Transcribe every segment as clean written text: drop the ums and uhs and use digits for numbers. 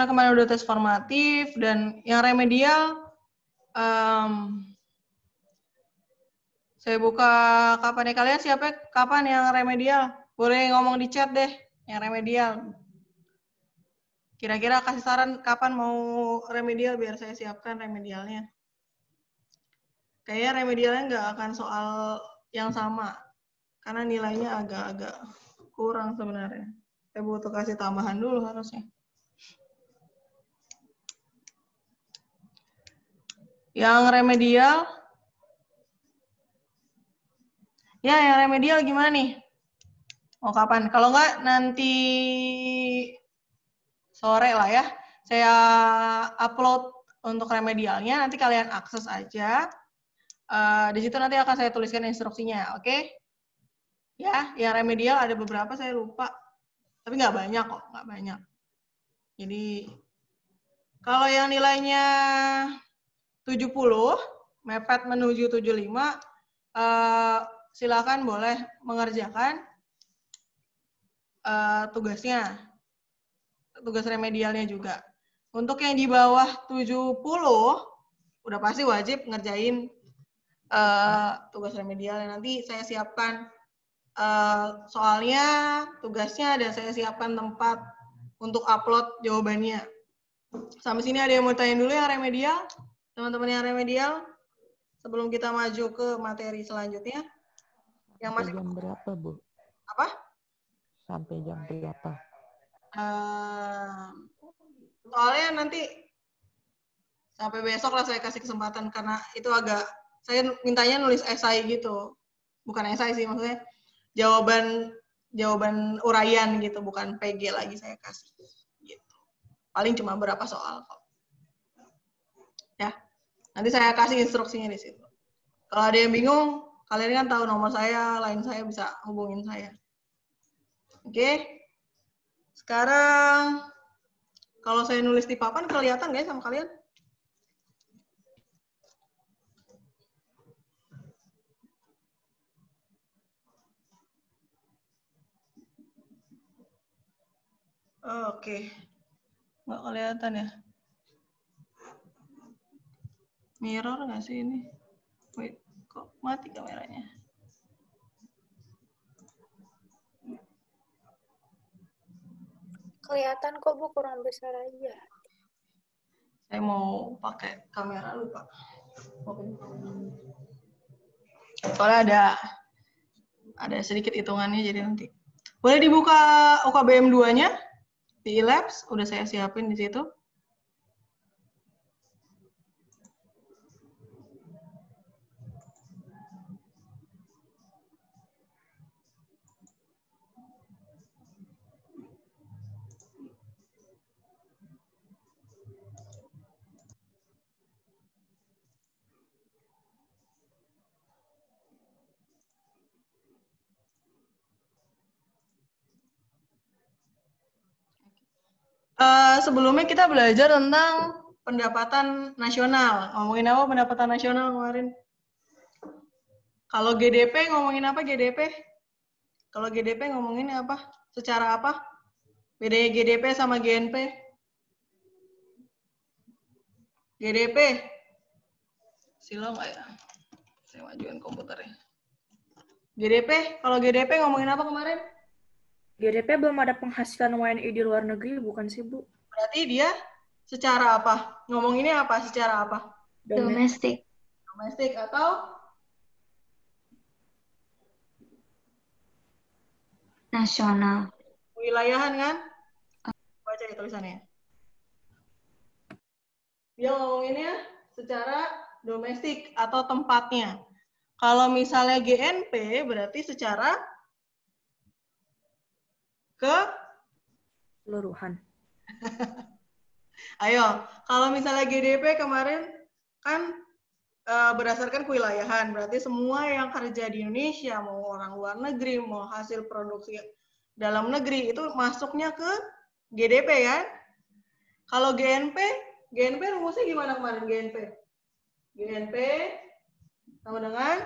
karena kemarin udah tes formatif dan yang remedial, saya buka kapan ya kalian siapa? Kapan yang remedial? Boleh ngomong di chat deh, yang remedial. Kira-kira kasih saran kapan mau remedial biar saya siapkan remedialnya. Kayaknya remedialnya nggak akan soal yang sama, karena nilainya agak-agak kurang sebenarnya. Saya butuh kasih tambahan dulu harusnya. Yang remedial, ya yang remedial gimana nih? Mau kapan? Kalau nggak nanti sore lah ya. Saya upload untuk remedialnya, nanti kalian akses aja. Di situ nanti akan saya tuliskan instruksinya, oke? Ya, yang remedial ada beberapa saya lupa. Tapi nggak banyak kok, nggak banyak. Jadi, kalau yang nilainya 70, mepet menuju 75, silakan boleh mengerjakan tugasnya. Tugas remedialnya juga. Untuk yang di bawah 70, udah pasti wajib ngerjain tugas remedialnya. Nanti saya siapkan soalnya, tugasnya, dan saya siapkan tempat untuk upload jawabannya. Sampai sini ada yang mau tanya dulu yang remedial? Teman-teman yang remedial? Sebelum kita maju ke materi selanjutnya. Yang masih jam berapa, Bu? Apa? Sampai jam berapa? Soalnya nanti sampai besok lah saya kasih kesempatan, karena itu agak, saya mintanya nulis esai gitu. Bukan esai sih, maksudnya jawaban uraian gitu, bukan PG lagi saya kasih. Gitu. Paling cuma berapa soal kok. Ya, nanti saya kasih instruksinya di situ. Kalau ada yang bingung, kalian kan tahu nomor saya, line saya, bisa hubungin saya. Oke. Sekarang, kalau saya nulis di papan, kelihatan nggak ya sama kalian? Oke. Nggak kelihatan ya? Mirror nggak sih ini? Wait, kok mati kameranya? Kelihatan kok, Bu, kurang besar aja. Saya mau pakai kamera, lupa. Soalnya ada sedikit hitungannya, jadi nanti. Boleh dibuka UKBM 2-nya di eLabs, udah saya siapin di situ. Sebelumnya kita belajar tentang pendapatan nasional. Ngomongin apa pendapatan nasional kemarin? Kalau GDP ngomongin apa GDP? Kalau GDP ngomongin apa? Secara apa? Bedanya GDP sama GNP? GDP? Silo nggak ya? Saya majuin komputernya. GDP? Kalau GDP ngomongin apa kemarin? GDP belum ada penghasilan WNI di luar negeri, bukan sih, Bu? Berarti dia secara apa? Ngomonginnya apa? Secara apa? Domestik. Domestik atau? Nasional. Wilayahan kan? Baca ya tulisannya. Dia ngomonginnya secara domestik atau tempatnya. Kalau misalnya GNP berarti secara Keseluruhan. Ayo, kalau misalnya GDP kemarin kan berdasarkan kewilayahan, berarti semua yang kerja di Indonesia, mau orang luar negeri, mau hasil produksi dalam negeri, itu masuknya ke GDP kan? Kalau GNP rumusnya gimana kemarin GNP? GNP sama dengan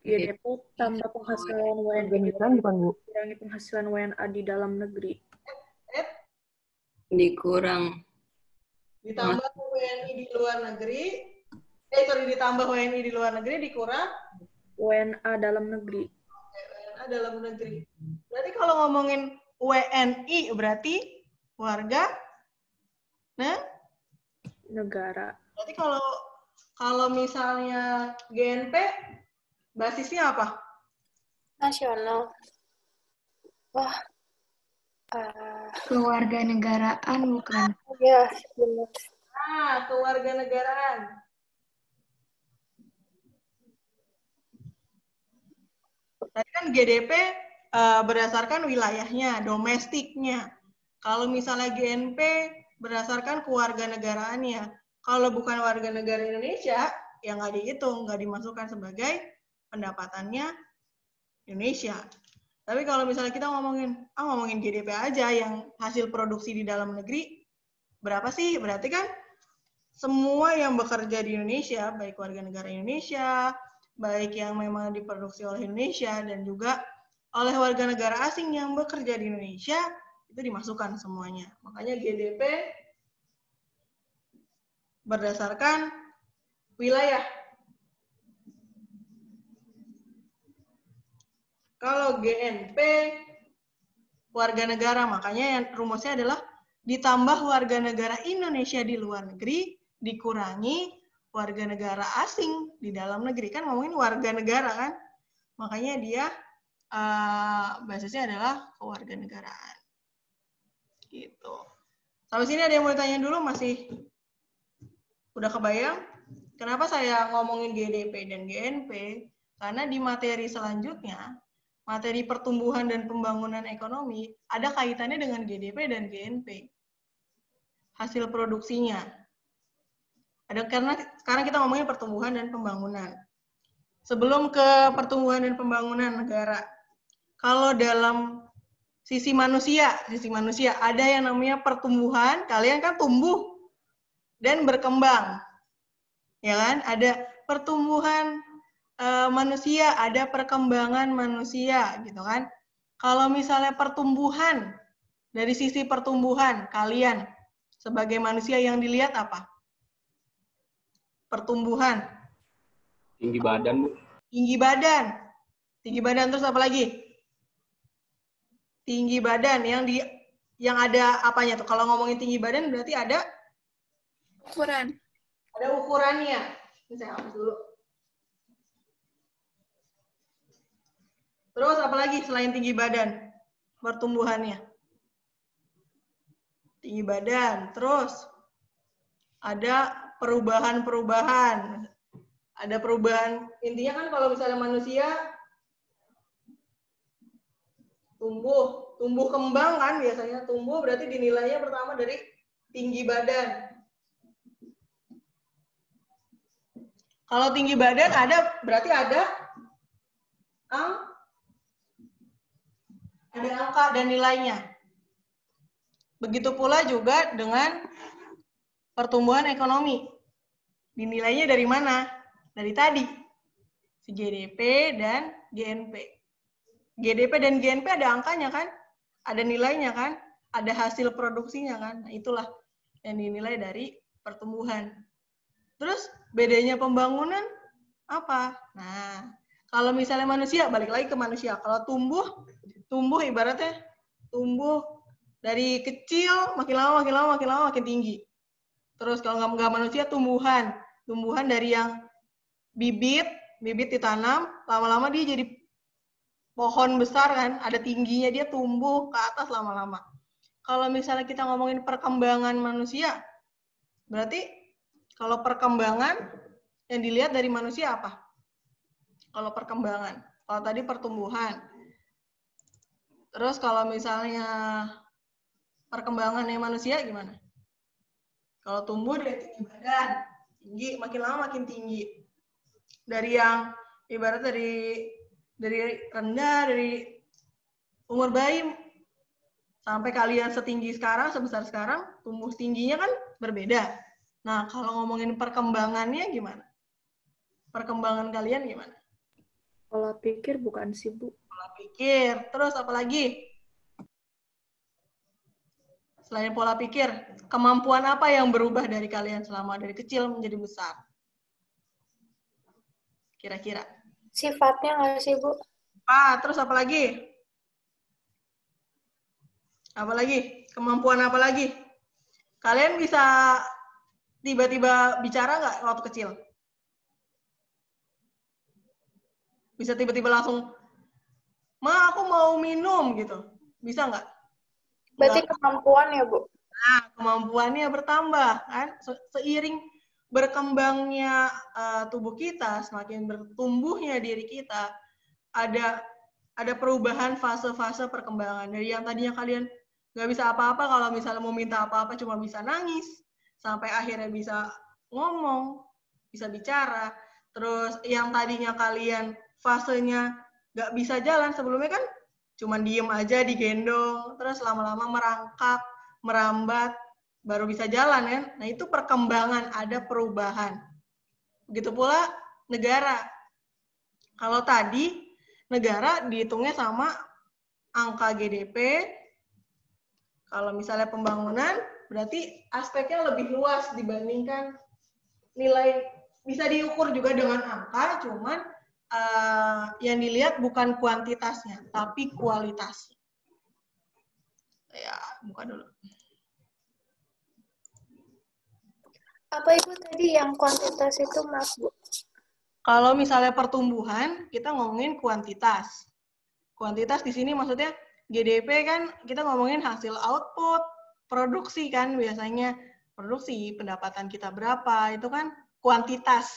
GDP tambah penghasilan WNI Afghanistan bukan, Bu? kurangi penghasilan WNA di dalam negeri. Dikurang. Ditambah WNI di luar negeri, ditambah WNI di luar negeri dikurang WNA dalam negeri. WNA dalam negeri. Berarti kalau ngomongin WNI berarti warga Negara. Berarti kalau misalnya GNP basisnya apa? Nasional. Wah. Kewarganegaraan bukan? Ya, benar. Kewarganegaraan. Tadi kan GDP berdasarkan wilayahnya, domestiknya. Kalau misalnya GNP berdasarkan kewarganegaraannya. Kalau bukan warga negara Indonesia, ya nggak dihitung, nggak dimasukkan sebagai pendapatannya Indonesia. Tapi kalau misalnya kita ngomongin GDP aja yang hasil produksi di dalam negeri, berapa sih? Berarti kan semua yang bekerja di Indonesia, baik warga negara Indonesia, baik yang memang diproduksi oleh Indonesia, dan juga oleh warga negara asing yang bekerja di Indonesia, itu dimasukkan semuanya. Makanya GDP berdasarkan wilayah. Kalau GNP warga negara, makanya yang rumusnya adalah ditambah warga negara Indonesia di luar negeri dikurangi warga negara asing di dalam negeri. Kan ngomongin warga negara kan, makanya dia basisnya adalah kewarganegaraan. Gitu. Sampai sini ada yang mau ditanya dulu? Masih udah kebayang? Kenapa saya ngomongin GDP dan GNP? Karena di materi selanjutnya, materi pertumbuhan dan pembangunan ekonomi, ada kaitannya dengan GDP dan GNP. Hasil produksinya. Karena sekarang kita ngomongin pertumbuhan dan pembangunan. Sebelum ke pertumbuhan dan pembangunan negara, kalau dalam sisi manusia ada yang namanya pertumbuhan, kalian kan tumbuh dan berkembang. Ya kan? Ada pertumbuhan manusia, ada perkembangan manusia, gitu kan? Kalau misalnya pertumbuhan, dari sisi pertumbuhan, kalian sebagai manusia yang dilihat apa? Pertumbuhan. Tinggi badan, Bu. Tinggi badan. Tinggi badan terus apa lagi? Tinggi badan yang ada apanya tuh? Kalau ngomongin tinggi badan berarti ada Ukuran. ada ukurannya. Ini saya hapus dulu. Terus apa lagi selain tinggi badan? Pertumbuhannya. Tinggi badan. Terus ada perubahan-perubahan. Ada perubahan. Intinya kan kalau misalnya manusia tumbuh kembang kan biasanya. Tumbuh berarti dinilainya pertama dari tinggi badan. Kalau tinggi badan berarti ada angka dan nilainya. Begitu pula juga dengan pertumbuhan ekonomi. Dinilainya dari mana? Dari tadi. Si GDP dan GNP. GDP dan GNP ada angkanya kan? Ada nilainya kan? Ada hasil produksinya kan? Nah, itulah yang dinilai dari pertumbuhan. Terus bedanya pembangunan apa? Nah, kalau misalnya manusia, balik lagi ke manusia. Kalau tumbuh ibaratnya tumbuh dari kecil makin lama makin tinggi. Terus kalau nggak manusia, tumbuhan dari yang bibit ditanam, lama-lama dia jadi pohon besar kan, ada tingginya, dia tumbuh ke atas lama-lama. Kalau misalnya kita ngomongin perkembangan manusia, berarti kalau perkembangan yang dilihat dari manusia apa? Kalau perkembangan, kalau tadi pertumbuhan. Terus kalau misalnya perkembangannya manusia gimana? Kalau tumbuh dari tinggi badan, tinggi, makin lama makin tinggi. Dari yang ibarat dari rendah, dari umur bayi sampai kalian setinggi sekarang, sebesar sekarang, tumbuh tingginya kan berbeda. Nah, kalau ngomongin perkembangannya gimana? Perkembangan kalian gimana? Pola pikir bukan sih, Bu? Pola pikir. Terus apa lagi? Selain pola pikir, kemampuan apa yang berubah dari kalian selama dari kecil menjadi besar? Kira-kira. Sifatnya nggak sih, Bu? Terus apa lagi? Apa lagi? Kemampuan apa lagi? Kalian bisa tiba-tiba bicara nggak waktu kecil? Bisa tiba-tiba langsung, Ma, aku mau minum gitu. Bisa nggak? Berarti kemampuan ya, Bu? Nah, kemampuannya bertambah kan. Seiring berkembangnya tubuh kita, semakin bertumbuhnya diri kita, ada perubahan fase-fase perkembangan. Dari yang tadinya kalian nggak bisa apa-apa, kalau misalnya mau minta apa-apa cuma bisa nangis, sampai akhirnya bisa ngomong, bisa bicara. Terus yang tadinya kalian fasenya nggak bisa jalan, sebelumnya kan cuma diem aja digendong, terus lama-lama merangkak, merambat, baru bisa jalan kan. Nah itu perkembangan, ada perubahan. Begitu pula negara. Kalau tadi negara dihitungnya sama angka GDP, kalau misalnya pembangunan berarti aspeknya lebih luas dibandingkan nilai, bisa diukur juga dengan angka, cuman yang dilihat bukan kuantitasnya, tapi kualitasnya. Ya, buka dulu. Apa itu tadi yang kuantitas itu, Mas, Bu? Kalau misalnya pertumbuhan, kita ngomongin kuantitas. Kuantitas di sini maksudnya GDP kan kita ngomongin hasil output, produksi kan biasanya. Produksi, pendapatan kita berapa, itu kan kuantitas.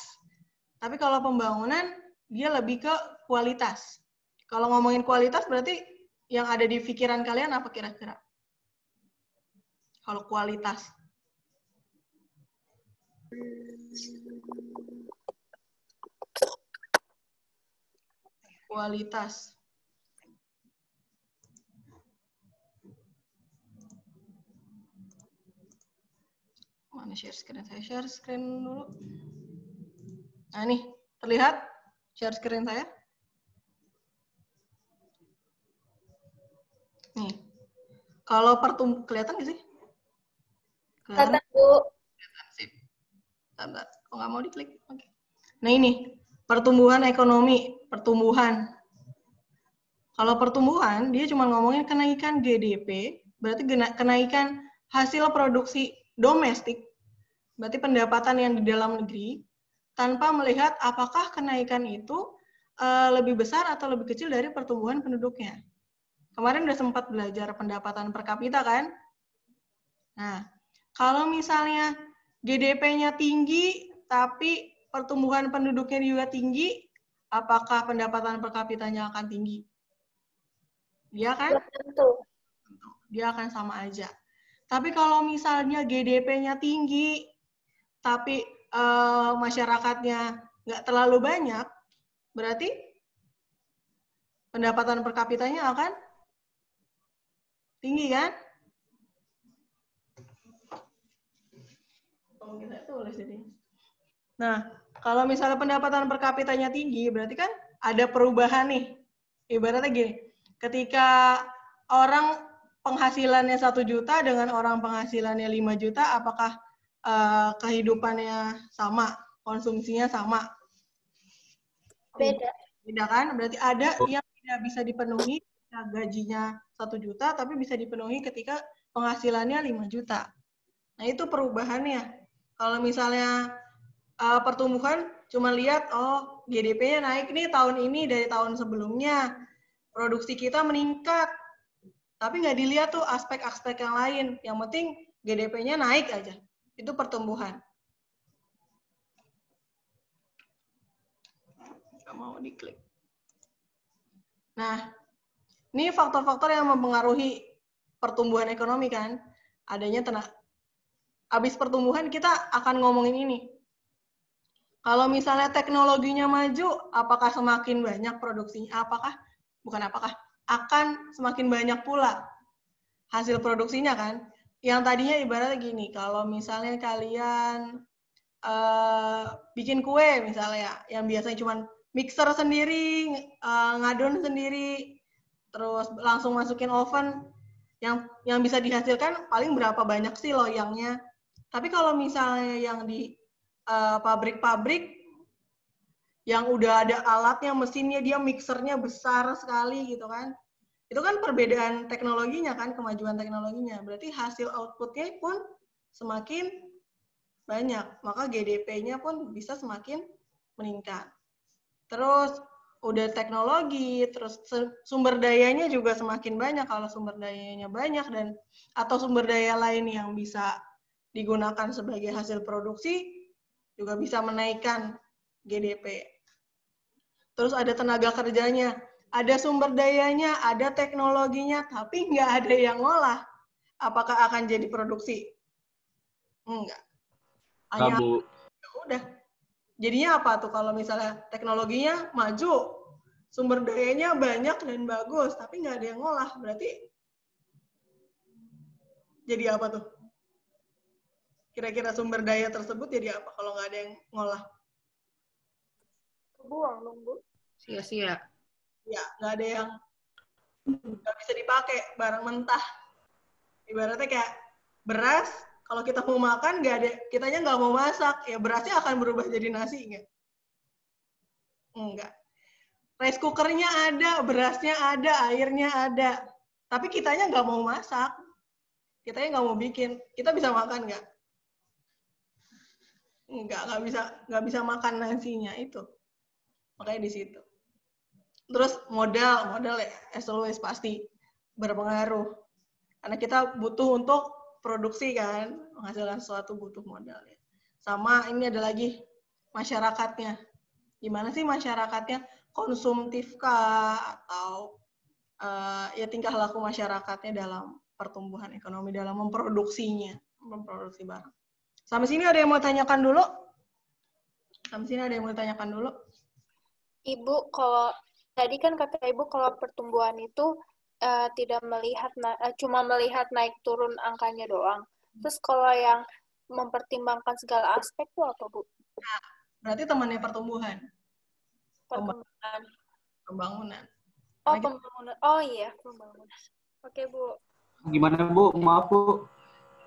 Tapi kalau pembangunan, dia lebih ke kualitas. Kalau ngomongin kualitas berarti yang ada di pikiran kalian apa kira-kira? Kalau kualitas. Kualitas. Mana share screen? Saya share screen dulu. Nah nih, terlihat share screen saya? Nih, kalau kelihatan nggak sih? Kelihatan, Bu. Kelihatan, sip. Bentar. Kok nggak mau diklik? Oke. Nah ini, pertumbuhan ekonomi, pertumbuhan. Kalau pertumbuhan, dia cuma ngomongin kenaikan GDP, berarti kenaikan hasil produksi domestik, berarti pendapatan yang di dalam negeri, tanpa melihat apakah kenaikan itu lebih besar atau lebih kecil dari pertumbuhan penduduknya. Kemarin udah sempat belajar pendapatan per kapita kan? Nah, kalau misalnya GDP-nya tinggi, tapi pertumbuhan penduduknya juga tinggi, apakah pendapatan per kapitanya akan tinggi? Dia kan? Tentu. Dia akan sama aja. Tapi kalau misalnya GDP-nya tinggi, tapi masyarakatnya nggak terlalu banyak, berarti pendapatan per kapitanya akan tinggi kan? Kita tulis jadi. Nah, kalau misalnya pendapatan per kapitanya tinggi, berarti kan ada perubahan nih. Ibaratnya gini, ketika orang penghasilannya 1 juta dengan orang penghasilannya 5 juta, apakah kehidupannya sama, konsumsinya sama? Beda. Beda kan? Berarti ada yang tidak bisa dipenuhi ketika gajinya 1 juta, tapi bisa dipenuhi ketika penghasilannya 5 juta. Nah, itu perubahannya. Kalau misalnya pertumbuhan cuma lihat, oh GDP-nya naik nih tahun ini dari tahun sebelumnya, produksi kita meningkat, tapi nggak dilihat tuh aspek-aspek yang lain. Yang penting GDP-nya naik aja, itu pertumbuhan. Nggak mau diklik. Nah, ini faktor-faktor yang mempengaruhi pertumbuhan ekonomi kan, adanya habis pertumbuhan kita akan ngomongin ini. Kalau misalnya teknologinya maju, apakah semakin banyak produksinya? Akan semakin banyak pula hasil produksinya kan? Yang tadinya ibaratnya gini, kalau misalnya kalian bikin kue misalnya, yang biasanya cuma mixer sendiri, ngadon sendiri, terus langsung masukin oven, Yang bisa dihasilkan paling berapa banyak sih loyangnya. Tapi kalau misalnya yang di pabrik-pabrik yang udah ada alatnya, mesinnya, dia mixernya besar sekali gitu kan. Itu kan perbedaan teknologinya kan, kemajuan teknologinya. Berarti hasil outputnya pun semakin banyak. Maka GDP-nya pun bisa semakin meningkat. Terus udah teknologi, terus sumber dayanya juga semakin banyak. Kalau sumber dayanya banyak dan atau sumber daya lain yang bisa digunakan sebagai hasil produksi juga bisa menaikkan GDP. Terus ada tenaga kerjanya, ada sumber dayanya, ada teknologinya, tapi nggak ada yang ngolah. Apakah akan jadi produksi? Enggak. Hanya Bu. ya udah. Jadinya apa tuh kalau misalnya teknologinya maju, sumber dayanya banyak dan bagus, tapi nggak ada yang ngolah, berarti jadi apa tuh? Kira-kira sumber daya tersebut jadi apa kalau nggak ada yang ngolah? Buang dong, Bu. Sia-sia. Ya, nggak ada yang nggak bisa dipakai, barang mentah. Ibaratnya kayak beras, kalau kita mau makan, nggak ada, kitanya nggak mau masak, ya berasnya akan berubah jadi nasi nggak? Enggak. Rice cookernya ada, berasnya ada, airnya ada. Tapi kitanya nggak mau masak. Kitanya nggak mau bikin. Kita bisa makan nggak? Nggak bisa makan nasinya itu. Makanya di situ. Terus modal ya, as always pasti berpengaruh. Karena kita butuh untuk produksi kan, menghasilkan sesuatu butuh modal ya. Sama ini ada lagi masyarakatnya. Gimana sih masyarakatnya? Konsumtifkah atau ya tingkah laku masyarakatnya dalam pertumbuhan ekonomi, dalam memproduksi barang. Sampai sini ada yang mau tanyakan dulu? Ibu, kalau tadi kan kata Ibu kalau pertumbuhan itu tidak melihat cuma melihat naik turun angkanya doang. Terus kalau yang mempertimbangkan segala aspek itu apa, Bu? Berarti temannya pertumbuhan. Pembangunan. Oh, pembangunan. Oh iya, pembangunan. Oke, Bu. Gimana, Bu? Maaf, Bu.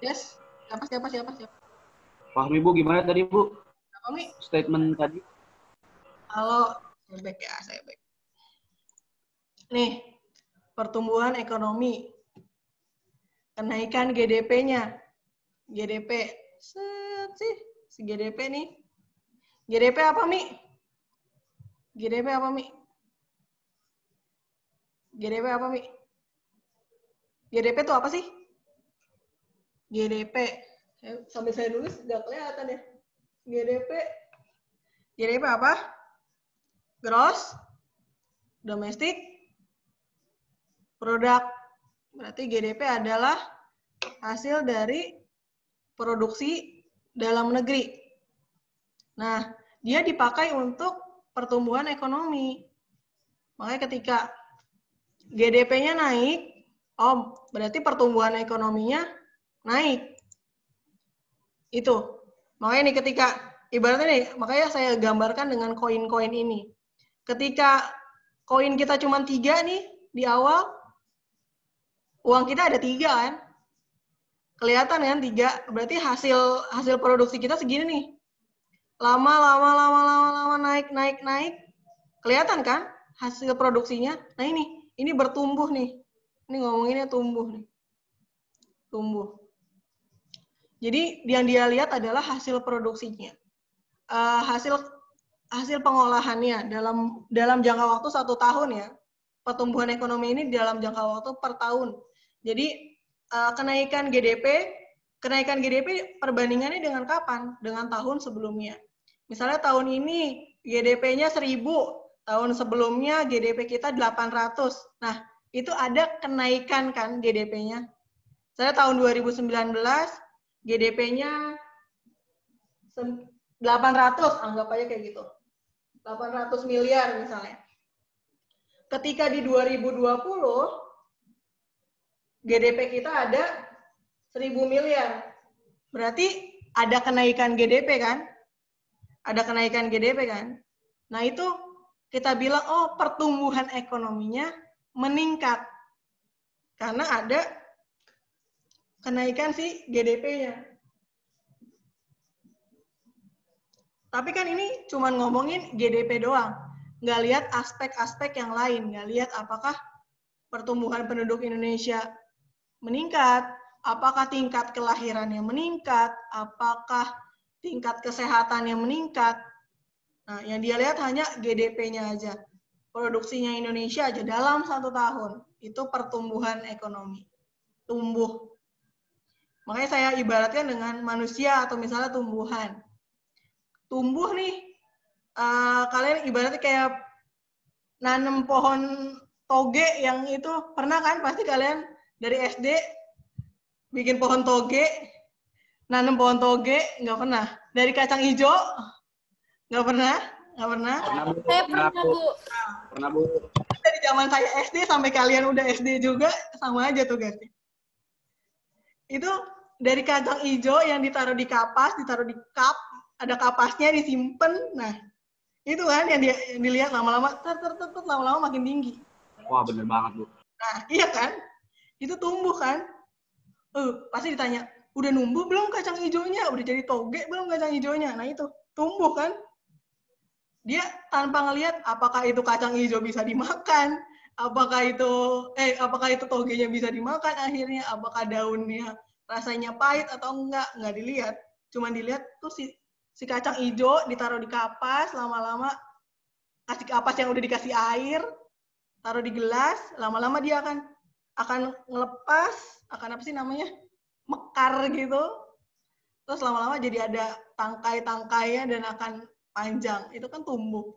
Yes. Siapa? Fahmi, Bu. Gimana tadi, Bu? Apa, Mi? Statement tadi. Halo, saya baik. Nih, pertumbuhan ekonomi. Kenaikan GDP-nya. GDP. Si GDP nih. GDP apa, Mi? GDP apa, Mi? GDP itu apa sih? GDP. Sambil saya nulis nggak kelihatan ya. GDP apa? Gross Domestic Product. Berarti GDP adalah hasil dari produksi dalam negeri. Nah, dia dipakai untuk pertumbuhan ekonomi. Makanya ketika GDP-nya naik, berarti pertumbuhan ekonominya naik. Itu. Makanya nih ketika, ibaratnya nih, makanya saya gambarkan dengan koin-koin ini. Ketika koin kita cuma 3 nih, di awal, uang kita ada 3 kan? Kelihatan kan 3, berarti hasil produksi kita segini nih. Lama naik. Kelihatan kan hasil produksinya? Nah ini bertumbuh nih. Ini ngomonginnya tumbuh nih. Tumbuh. Jadi yang dia lihat adalah hasil produksinya. Hasil pengolahannya dalam jangka waktu 1 tahun ya. Pertumbuhan ekonomi ini dalam jangka waktu per tahun. Jadi kenaikan GDP perbandingannya dengan kapan? Dengan tahun sebelumnya. Misalnya tahun ini GDP-nya 1.000, tahun sebelumnya GDP kita 800. Nah, itu ada kenaikan kan GDP-nya. Saya tahun 2019 GDP-nya 800, anggap aja kayak gitu. 800 miliar misalnya. Ketika di 2020 GDP kita ada 1.000 miliar. Berarti ada kenaikan GDP kan? Nah, itu kita bilang, pertumbuhan ekonominya meningkat. Karena ada kenaikan si GDP-nya. Tapi kan ini cuma ngomongin GDP doang. Nggak lihat aspek-aspek yang lain. Nggak lihat apakah pertumbuhan penduduk Indonesia meningkat, apakah tingkat kelahirannya meningkat, apakah tingkat kesehatannya meningkat. Nah, yang dia lihat hanya GDP-nya aja. Produksinya Indonesia aja dalam 1 tahun. Itu pertumbuhan ekonomi. Tumbuh. Makanya saya ibaratkan dengan manusia atau misalnya tumbuhan. Tumbuh nih, kalian ibaratnya kayak nanam pohon toge yang itu, pernah kan pasti kalian dari SD bikin pohon toge, nanam pohon toge, nggak pernah. Dari kacang hijau, nggak pernah. Saya pernah, Bu. Pernah, Bu. Dari zaman saya SD sampai kalian udah SD juga, sama aja tuh guys. Itu dari kacang hijau yang ditaruh di kapas, ditaruh di cup, ada kapasnya disimpan. Nah, itu kan yang dilihat lama-lama, lama-lama makin tinggi. Wah, bener banget, Bu. Nah, iya kan? Itu tumbuh kan? Pasti ditanya, udah numbuh belum kacang hijaunya? Udah jadi toge belum kacang hijaunya? Nah, itu tumbuh kan? Dia tanpa ngelihat apakah itu kacang hijau bisa dimakan, apakah itu togenya bisa dimakan akhirnya, apakah daunnya rasanya pahit atau enggak dilihat. Cuma dilihat tuh si kacang hijau ditaruh di kapas, lama-lama kasih kapas yang udah dikasih air, taruh di gelas, lama-lama dia akan ngelepas, akan apa sih namanya? Mekar gitu. Terus lama-lama jadi ada tangkai-tangkainya dan akan panjang. Itu kan tumbuh.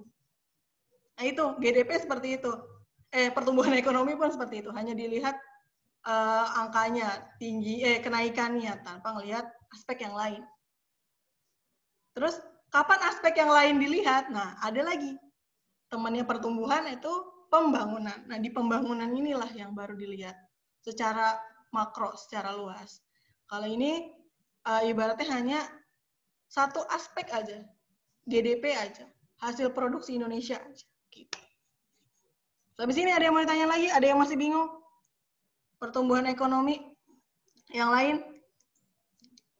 Nah, itu GDP seperti itu. Pertumbuhan ekonomi pun seperti itu. Hanya dilihat angkanya tinggi, kenaikannya tanpa melihat aspek yang lain. Terus kapan aspek yang lain dilihat? Nah, ada lagi temannya pertumbuhan itu pembangunan. Nah, di pembangunan inilah yang baru dilihat secara makro, secara luas. Kalau ini ibaratnya hanya satu aspek aja, GDP aja, hasil produksi Indonesia aja. Gitu. Habis ini ada yang mau ditanya lagi? Ada yang masih bingung? Pertumbuhan ekonomi yang lain?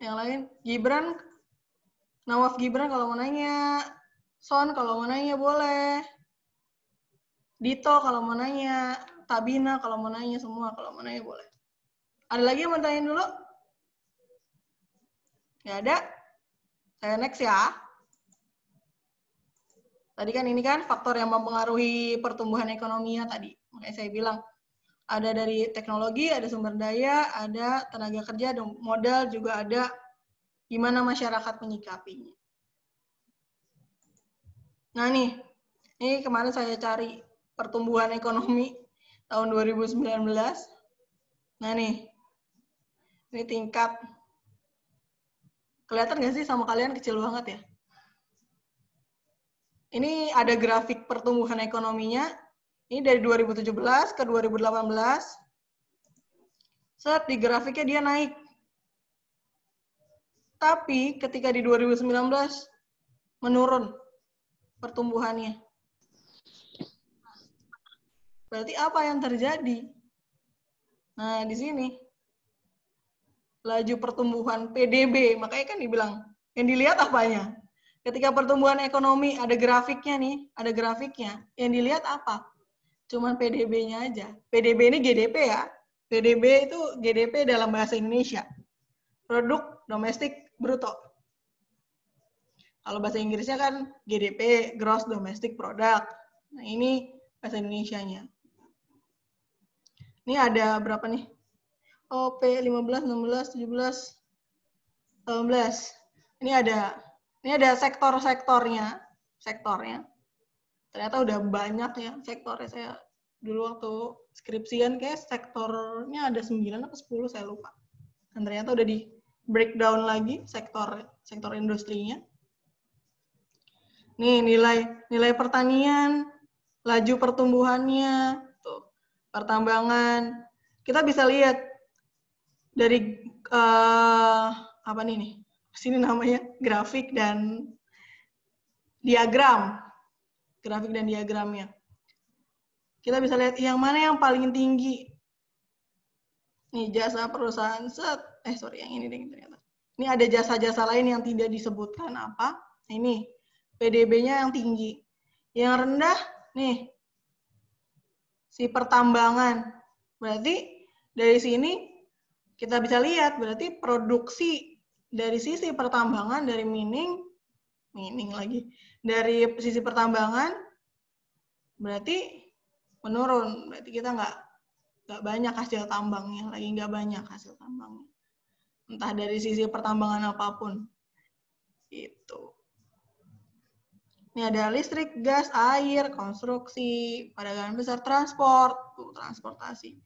Yang lain? Gibran, Nawaf Gibran kalau mau nanya, Son kalau mau nanya boleh, Dito kalau mau nanya, Tabina kalau mau nanya, semua kalau mau nanya boleh. Ada lagi yang mau tanya dulu? Nggak ada? Saya next ya. Tadi kan ini kan faktor yang mempengaruhi pertumbuhan ekonominya tadi. Makanya saya bilang, ada dari teknologi, ada sumber daya, ada tenaga kerja, ada modal, juga ada gimana masyarakat menyikapinya. Nah nih, ini kemarin saya cari pertumbuhan ekonomi tahun 2019. Nah nih, ini tingkat, kelihatan nggak sih sama kalian kecil banget ya? Ini ada grafik pertumbuhan ekonominya. Ini dari 2017 ke 2018. Set di grafiknya dia naik. Tapi ketika di 2019 menurun pertumbuhannya. Berarti apa yang terjadi? Nah, di sini laju pertumbuhan PDB, makanya kan dibilang yang dilihat apanya? Ketika pertumbuhan ekonomi ada grafiknya nih, ada grafiknya. Yang dilihat apa? Cuman PDB-nya aja. PDB ini GDP ya. PDB itu GDP dalam bahasa Indonesia. Produk domestik bruto. Kalau bahasa Inggrisnya kan GDP, Gross Domestic Product. Nah, ini bahasa Indonesianya. Ini ada berapa nih? Oh, P15, 16, 17, 18. Ini ada sektornya. Ternyata udah banyak ya sektornya. Saya dulu waktu skripsian kayak sektornya ada 9 atau 10, saya lupa. Dan ternyata udah di breakdown lagi sektor industrinya. Nih nilai pertanian, laju pertumbuhannya, tuh, pertambangan. Kita bisa lihat dari apa nih? Sini namanya grafik dan diagram. Grafik dan diagramnya. Kita bisa lihat yang mana yang paling tinggi. Nih jasa perusahaan set sorry, yang ini deh ternyata. Ini ada jasa-jasa lain yang tidak disebutkan apa. Nah, ini PDB-nya yang tinggi. Yang rendah nih si pertambangan. Berarti dari sini kita bisa lihat berarti produksi dari sisi pertambangan dari mining lagi. Dari sisi pertambangan berarti menurun. Berarti kita nggak banyak hasil tambangnya, lagi nggak banyak hasil tambangnya. Entah dari sisi pertambangan apapun. Gitu. Ini ada listrik, gas, air, konstruksi, perdagangan besar, transport, transportasi.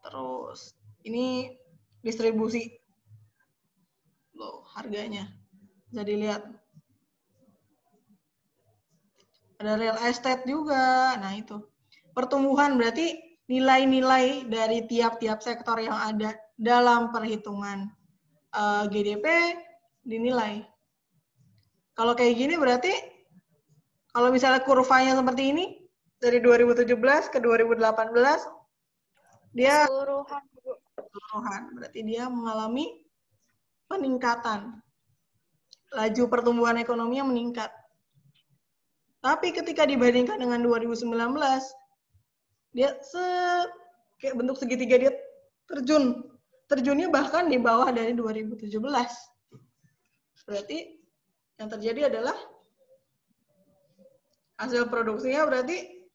Terus ini distribusi. Loh, harganya. Bisa dilihat. Ada real estate juga. Nah, itu. Pertumbuhan berarti nilai-nilai dari tiap-tiap sektor yang ada dalam perhitungan GDP dinilai. Kalau kayak gini berarti kalau misalnya kurvanya seperti ini dari 2017 ke 2018 dia keseluruhan berarti dia mengalami peningkatan. Laju pertumbuhan ekonominya meningkat. Tapi ketika dibandingkan dengan 2019 dia kayak bentuk segitiga dia terjunnya bahkan di bawah dari 2017. Berarti yang terjadi adalah hasil produksinya berarti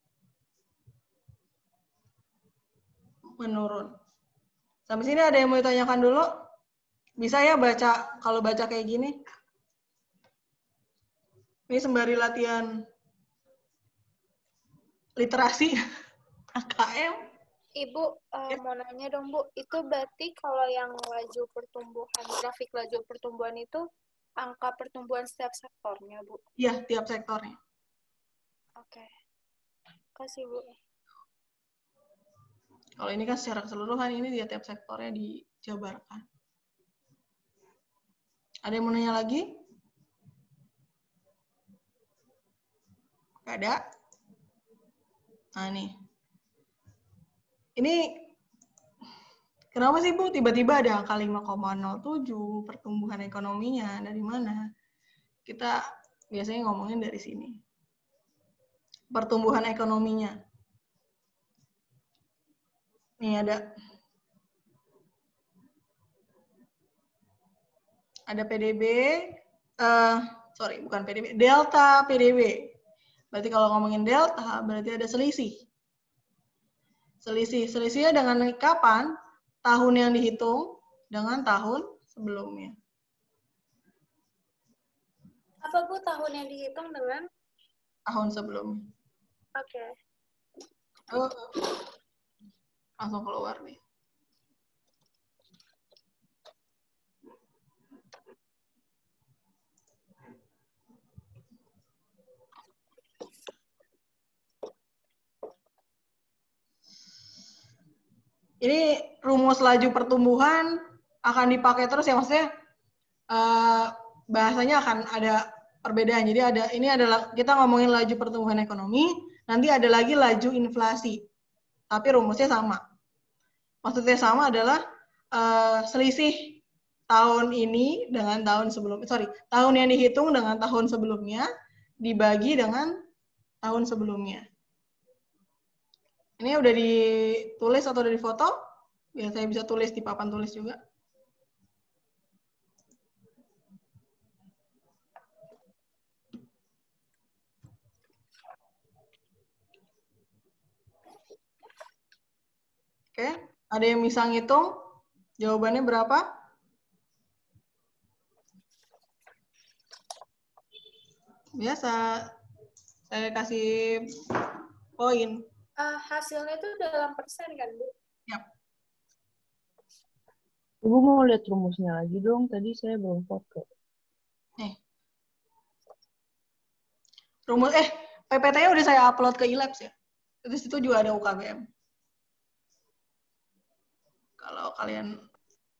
menurun. Sampai sini ada yang mau ditanyakan dulu? Bisa ya baca, kalau baca kayak gini? Ini sembari latihan literasi AKM. Ibu, mau nanya dong Bu, itu berarti kalau yang laju pertumbuhan, grafik laju pertumbuhan itu angka pertumbuhan setiap sektornya, Bu? Iya, tiap sektornya. Oke. Kasih, Bu. Kalau ini kan secara keseluruhan, ini dia tiap sektornya dijabarkan. Ada yang mau nanya lagi? Gak ada? Nah, nih. Ini kenapa sih Bu tiba-tiba ada angka 5,07 pertumbuhan ekonominya? Dari mana? Kita biasanya ngomongin dari sini. Pertumbuhan ekonominya. Nih ada PDB, bukan PDB, delta PDB. Berarti kalau ngomongin delta, berarti ada selisih. Selisihnya dengan kapan? Tahun yang dihitung dengan tahun sebelumnya. Apa Bu tahun yang dihitung dengan? Tahun sebelumnya. Oke. Langsung keluar nih. Ini rumus laju pertumbuhan akan dipakai terus ya, maksudnya bahasanya akan ada perbedaan. Jadi ini adalah kita ngomongin laju pertumbuhan ekonomi, nanti ada lagi laju inflasi. Tapi rumusnya sama. Maksudnya sama adalah selisih tahun ini dengan tahun sebelumnya. Tahun yang dihitung dengan tahun sebelumnya dibagi dengan tahun sebelumnya. Ini udah ditulis atau udah difoto? Biar saya bisa tulis di papan tulis juga. Oke, ada yang bisa ngitung? Jawabannya berapa? Biasa. Saya kasih poin. Hasilnya itu dalam persen kan, Bu? Yap. Ibu mau lihat rumusnya lagi dong, tadi saya belum foto. Rumus PPT-nya udah saya upload ke iLabs ya. Di situ juga ada UKBM. Kalau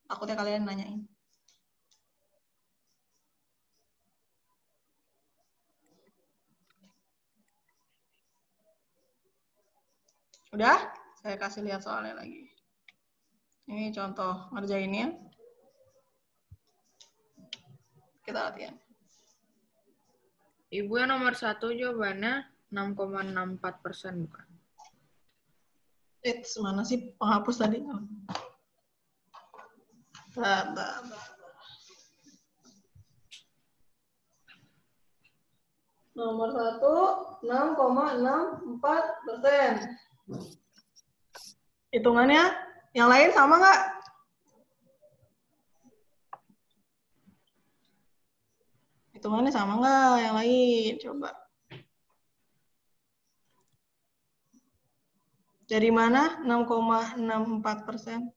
takutnya kalian nanyain. Udah? Saya kasih lihat soalnya lagi. Ini contoh ngerjainnya. Kita latihan. Ibu yang nomor 1 jawabannya 6,64% bukan? Mana sih penghapus tadi? Nomor 1, 6,64%. Hitungannya, yang lain sama nggak? Hitungannya sama nggak yang lain? Coba. Dari mana 6,64%?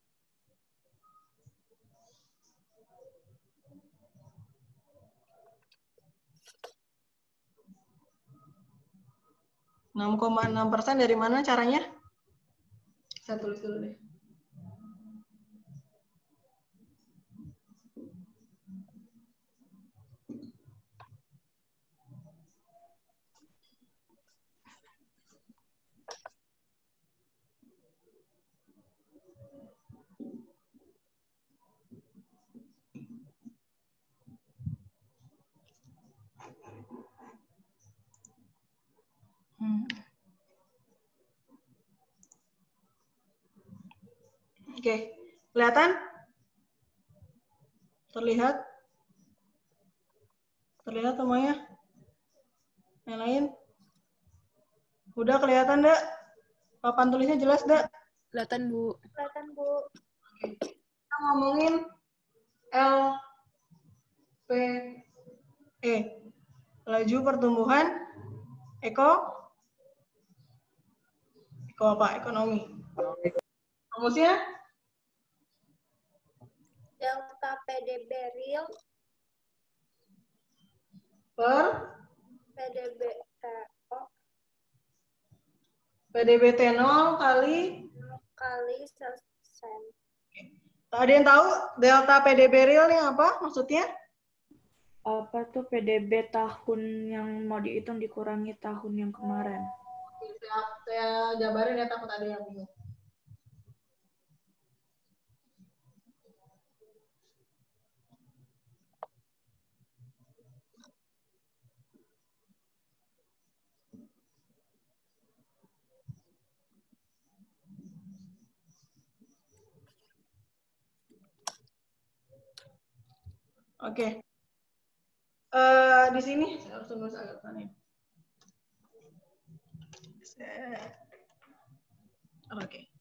,6% dari mana caranya? Saya tulis dulu deh. Oke, kelihatan? Terlihat? Terlihat semuanya? Yang lain? Udah kelihatan, Dak? Papan tulisnya jelas, Dak? Kelihatan, Bu. Kelihatan, Bu. Oke. Kita ngomongin LPE. Laju pertumbuhan ekonomi. Rumusnya? Delta PDB real Per PDB PDB T0 kali sales persen. Ada yang tahu delta PDB real ini apa maksudnya? Apa tuh PDB tahun yang mau dihitung dikurangi tahun yang kemarin? Saya jabarin ya, takut ada yang bingung. Oke. Di sini saya harus tulis agak aneh. Oke.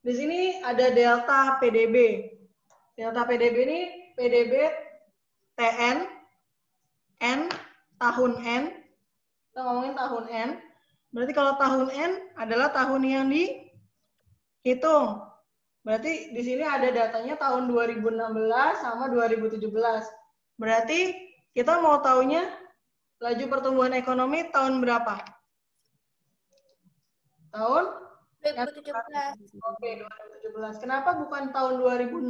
Di sini ada delta PDB. Delta PDB ini PDB TN, N, tahun N. Kita ngomongin tahun N. Berarti kalau tahun N adalah tahun yang dihitung. Berarti di sini ada datanya tahun 2016 sama 2017. Berarti kita mau taunya laju pertumbuhan ekonomi tahun berapa? Tahun 2017. Oke, 2017. Kenapa bukan tahun 2016?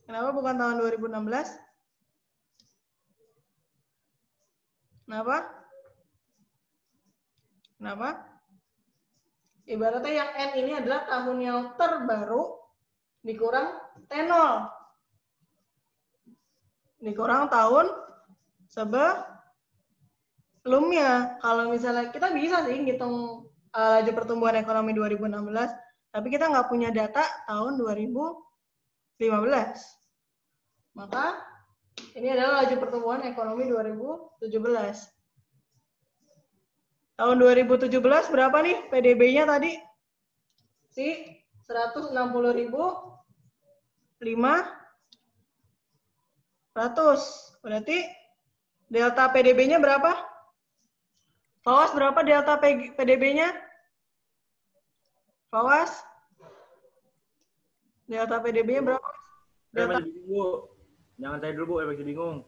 Kenapa bukan tahun 2016? Kenapa? Kenapa? Ibaratnya yang N ini adalah tahun yang terbaru dikurang T0. Dikurang tahun sebelumnya. Kalau misalnya kita bisa sih ngitung laju pertumbuhan ekonomi 2016, tapi kita nggak punya data tahun 2015. Maka ini adalah laju pertumbuhan ekonomi 2017. Tahun 2017 berapa nih PDB-nya tadi? 160.500. Berarti delta PDB-nya berapa? Fawas berapa delta PDB-nya? Fawas? Delta PDB-nya berapa? Saya masih bingung, Bu. Jangan saya dulu, Bu. Saya masih bingung.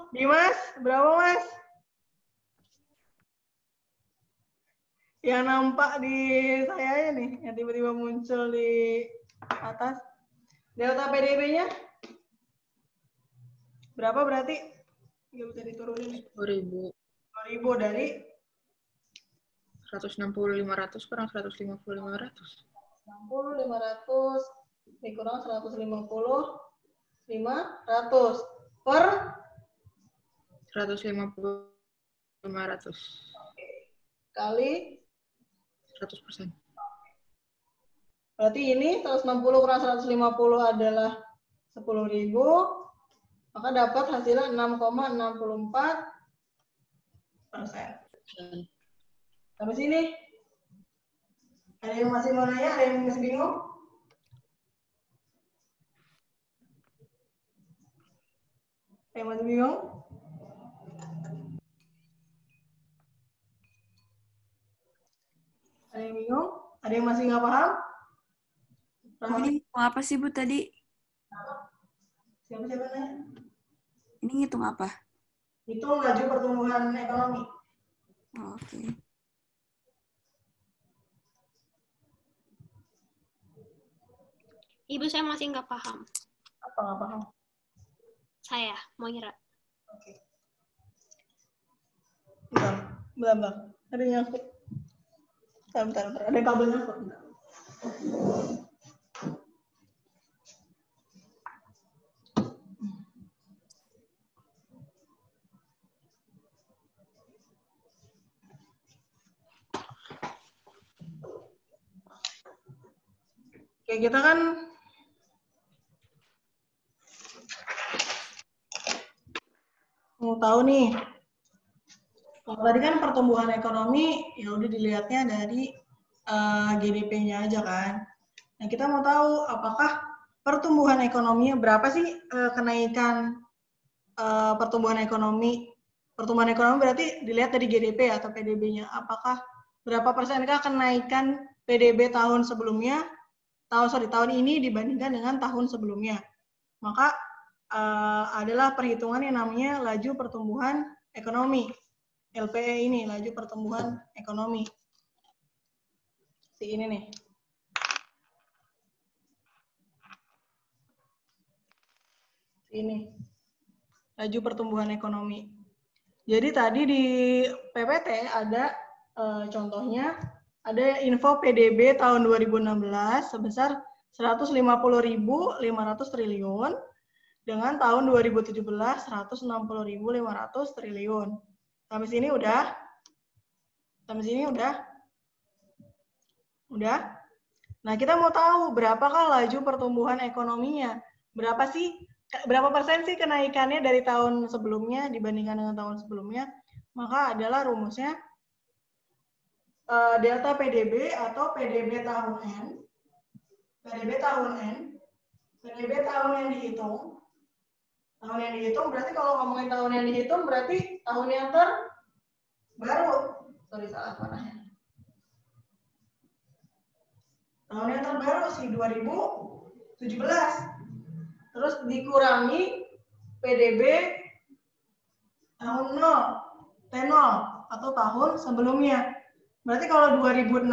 Dimas, berapa, Mas? Yang nampak di saya aja nih, yang tiba-tiba muncul di atas. Delta PDB-nya berapa berarti? Nggak bisa diturunin nih. 10.000. 10.000 dari 160.500 kurang 150.500. 60.500 dikurang 150.500 per 150.500 kali 100%. berarti ini 160 kurang 150 adalah 10.000, maka dapat hasilnya 6,64%. Sampai sini. Ada yang masih mau nanya? Ada yang masih bingung? Ada yang masih bingung? Ada yang bingung? Ada yang masih nggak paham? Ini ngitung apa sih, Bu, tadi? Siapa-siapa nanya? Ini ngitung apa? Hitung laju pertumbuhan ekonomi. Oh, oke. Ibu, saya masih nggak paham. Apa nggak paham? Saya mau ngira. Oke. Bentar. Ada yang nyangkut. Bentar. Ada kabel nyangkut. Bentar. Oke, kita kan mau tahu nih. Kalau tadi kan pertumbuhan ekonomi ya udah dilihatnya dari GDP-nya aja kan. Nah, kita mau tahu apakah pertumbuhan ekonominya berapa sih kenaikan pertumbuhan ekonomi. Pertumbuhan ekonomi berarti dilihat dari GDP atau PDB-nya. Apakah berapa persenkah kenaikan PDB tahun sebelumnya, tahun ini dibandingkan dengan tahun sebelumnya. Maka adalah perhitungan yang namanya laju pertumbuhan ekonomi. LPE ini, laju pertumbuhan ekonomi. Si ini nih. Ini. Laju pertumbuhan ekonomi. Jadi tadi di PPT ada contohnya, ada info PDB tahun 2016 sebesar 150.500 triliun dengan tahun 2017 160.500 triliun. Sampai sini udah? Sampai sini udah? Udah? Nah, kita mau tahu berapakah laju pertumbuhan ekonominya? Berapa persen sih kenaikannya dari tahun sebelumnya dibandingkan dengan tahun sebelumnya? Maka adalah rumusnya delta PDB atau PDB tahun N. PDB tahun N. PDB tahun yang dihitung. Tahun yang dihitung berarti kalau ngomongin tahun yang dihitung berarti tahun yang terbaru. Sorry, salah panahnya. Tahun yang terbaru sih 2017. Terus dikurangi PDB tahun 0, T0 atau tahun sebelumnya. Berarti kalau 2016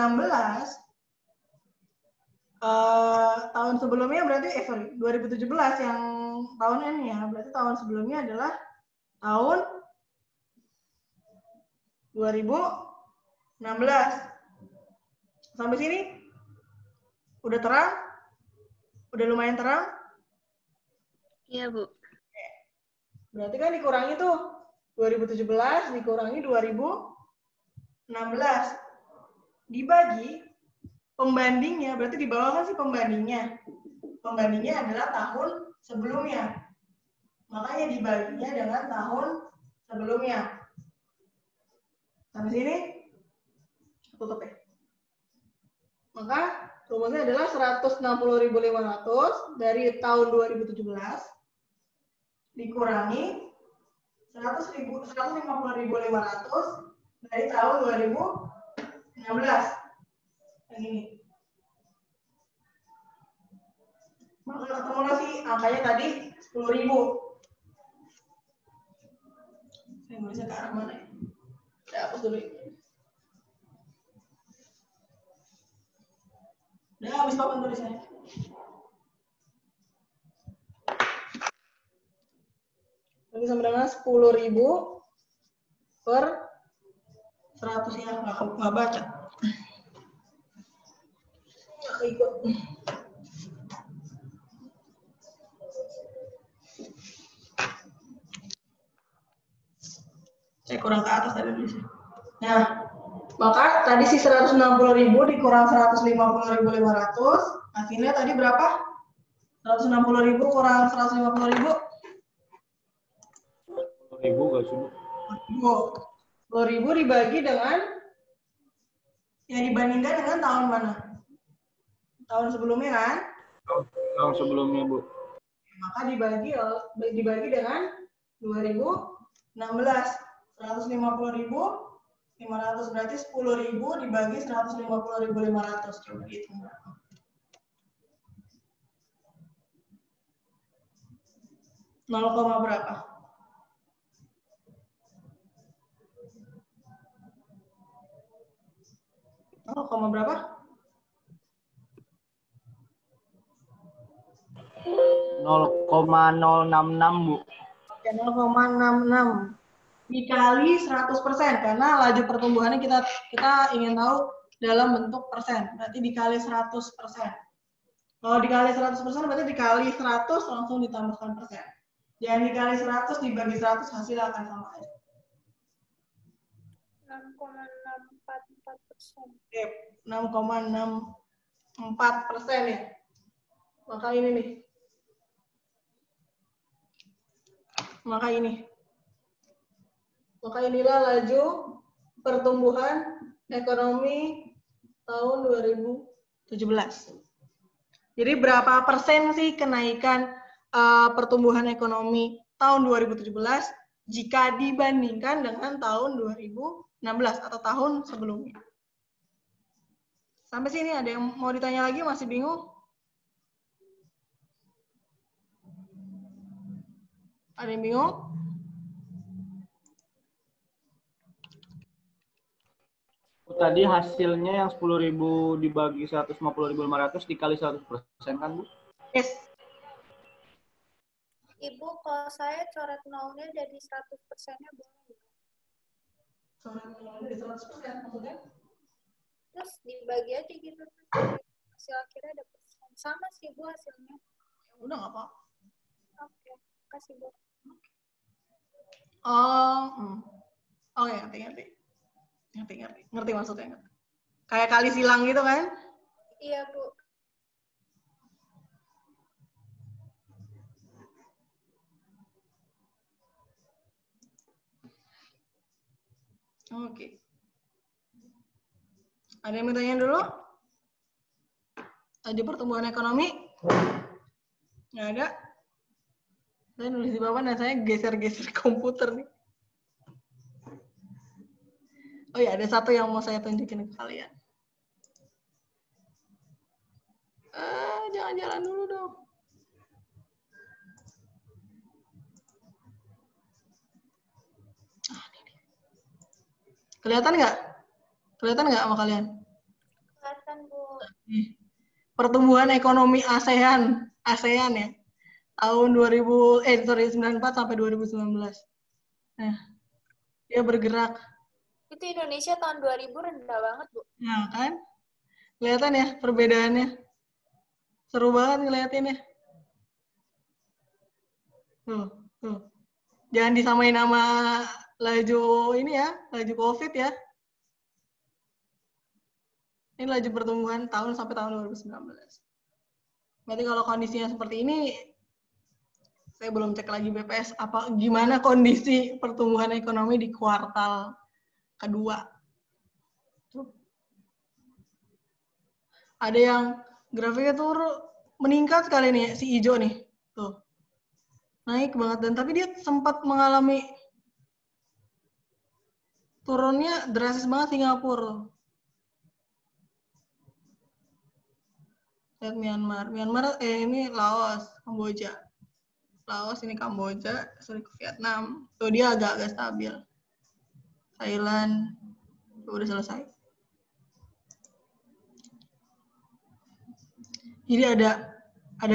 tahun sebelumnya berarti 2017 yang tahun ini ya, berarti tahun sebelumnya adalah tahun 2016. Sampai sini udah terang? Udah lumayan terang? Iya, Bu. Berarti kan dikurangi tuh 2017 dikurangi 2016 dibagi pembandingnya, berarti di bawah kan sih pembandingnya. Pembandingnya adalah tahun sebelumnya. Makanya dibaginya dengan tahun sebelumnya. Sampai sini tutup ya. Maka rumusnya adalah 160.500 dari tahun 2017 dikurangi 150.500 dari tahun 2016. Yang ini. Maka akumulasi angkanya tadi 10.000. Saya nulisnya ke arah mana ya? Saya hapus dulu. Udah habis papan tulisannya. Ini sama dengan 10.000 per 100 ya, nggak baca. Nggak ikut. Saya kurang ke atas tadi di sini. Nah, maka tadi si 160.000 dikurang 150.500, hasilnya tadi berapa? 160.000 kurang 150.000. 10.000 gak sih, Bu? 10.000 dibagi dengan, yang dibandingkan dengan tahun mana? Tahun sebelumnya kan? Tahun sebelumnya, Bu. Maka dibagi dengan 2016. 150.500 berarti 10.000 dibagi 150.500. Coba dihitung berapa? Berapa? 0, berapa? 0,066, Bu. Ya, 0,66 dikali 100% karena laju pertumbuhannya kita ingin tahu dalam bentuk persen. Berarti dikali 100%. Kalau dikali 100% berarti dikali 100 langsung ditambahkan persen. Jangan dikali 100 dibagi 100 hasilnya akan sama aja. 6,644%. Oke, 6,64% ya. Maka ini nih. Maka inilah laju pertumbuhan ekonomi tahun 2017. Jadi berapa persen sih kenaikan pertumbuhan ekonomi tahun 2017 jika dibandingkan dengan tahun 2016 atau tahun sebelumnya? Sampai sini ada yang mau ditanya lagi, masih bingung? Ada yang bingung? Tadi hasilnya yang 10.000 dibagi 150.500 dikali 100% kan, Bu? Yes. Ibu, kalau saya coret nolnya jadi 100%-nya boleh? Coret nolnya jadi 100% maksudnya? Terus dibagi aja gitu. Hasil akhirnya ada persen. Sama sih, Bu, hasilnya. Ya udah, nggak apa-apa. Oke, kasih, Bu. Oke, ngerti maksudnya. Kayak kali silang gitu kan? Iya, Bu. Oke. Ada yang mau tanya dulu? Laju pertumbuhan ekonomi? Nggak ada? Saya nulis di bawah dan saya geser-geser komputer nih. Oh ya, ada satu yang mau saya tunjukin ke kalian. Jangan jalan dulu dong. Kelihatan nggak? Kelihatan nggak sama kalian? Kelihatan, Bu. Pertumbuhan ekonomi ASEAN ya. Tahun 94 sampai 2019. Nah, dia bergerak. Itu Indonesia tahun 2000 rendah banget, Bu. Nah, kan? Kelihatan ya perbedaannya. Seru banget ngeliatinnya. Tuh. Jangan disamain sama laju ini ya, laju COVID ya. Ini laju pertumbuhan tahun sampai tahun 2019. Berarti kalau kondisinya seperti ini, saya belum cek lagi BPS gimana kondisi pertumbuhan ekonomi di kuartal kedua. Tuh. Ada yang grafiknya tuh meningkat sekali nih, si hijau nih. Tuh. Naik banget, dan tapi dia sempat mengalami turunnya drastis banget Singapura. Lihat Myanmar ini Laos, Kamboja. Laos ini Kamboja, Vietnam. Tuh dia agak-agak stabil. Thailand udah selesai. Jadi ada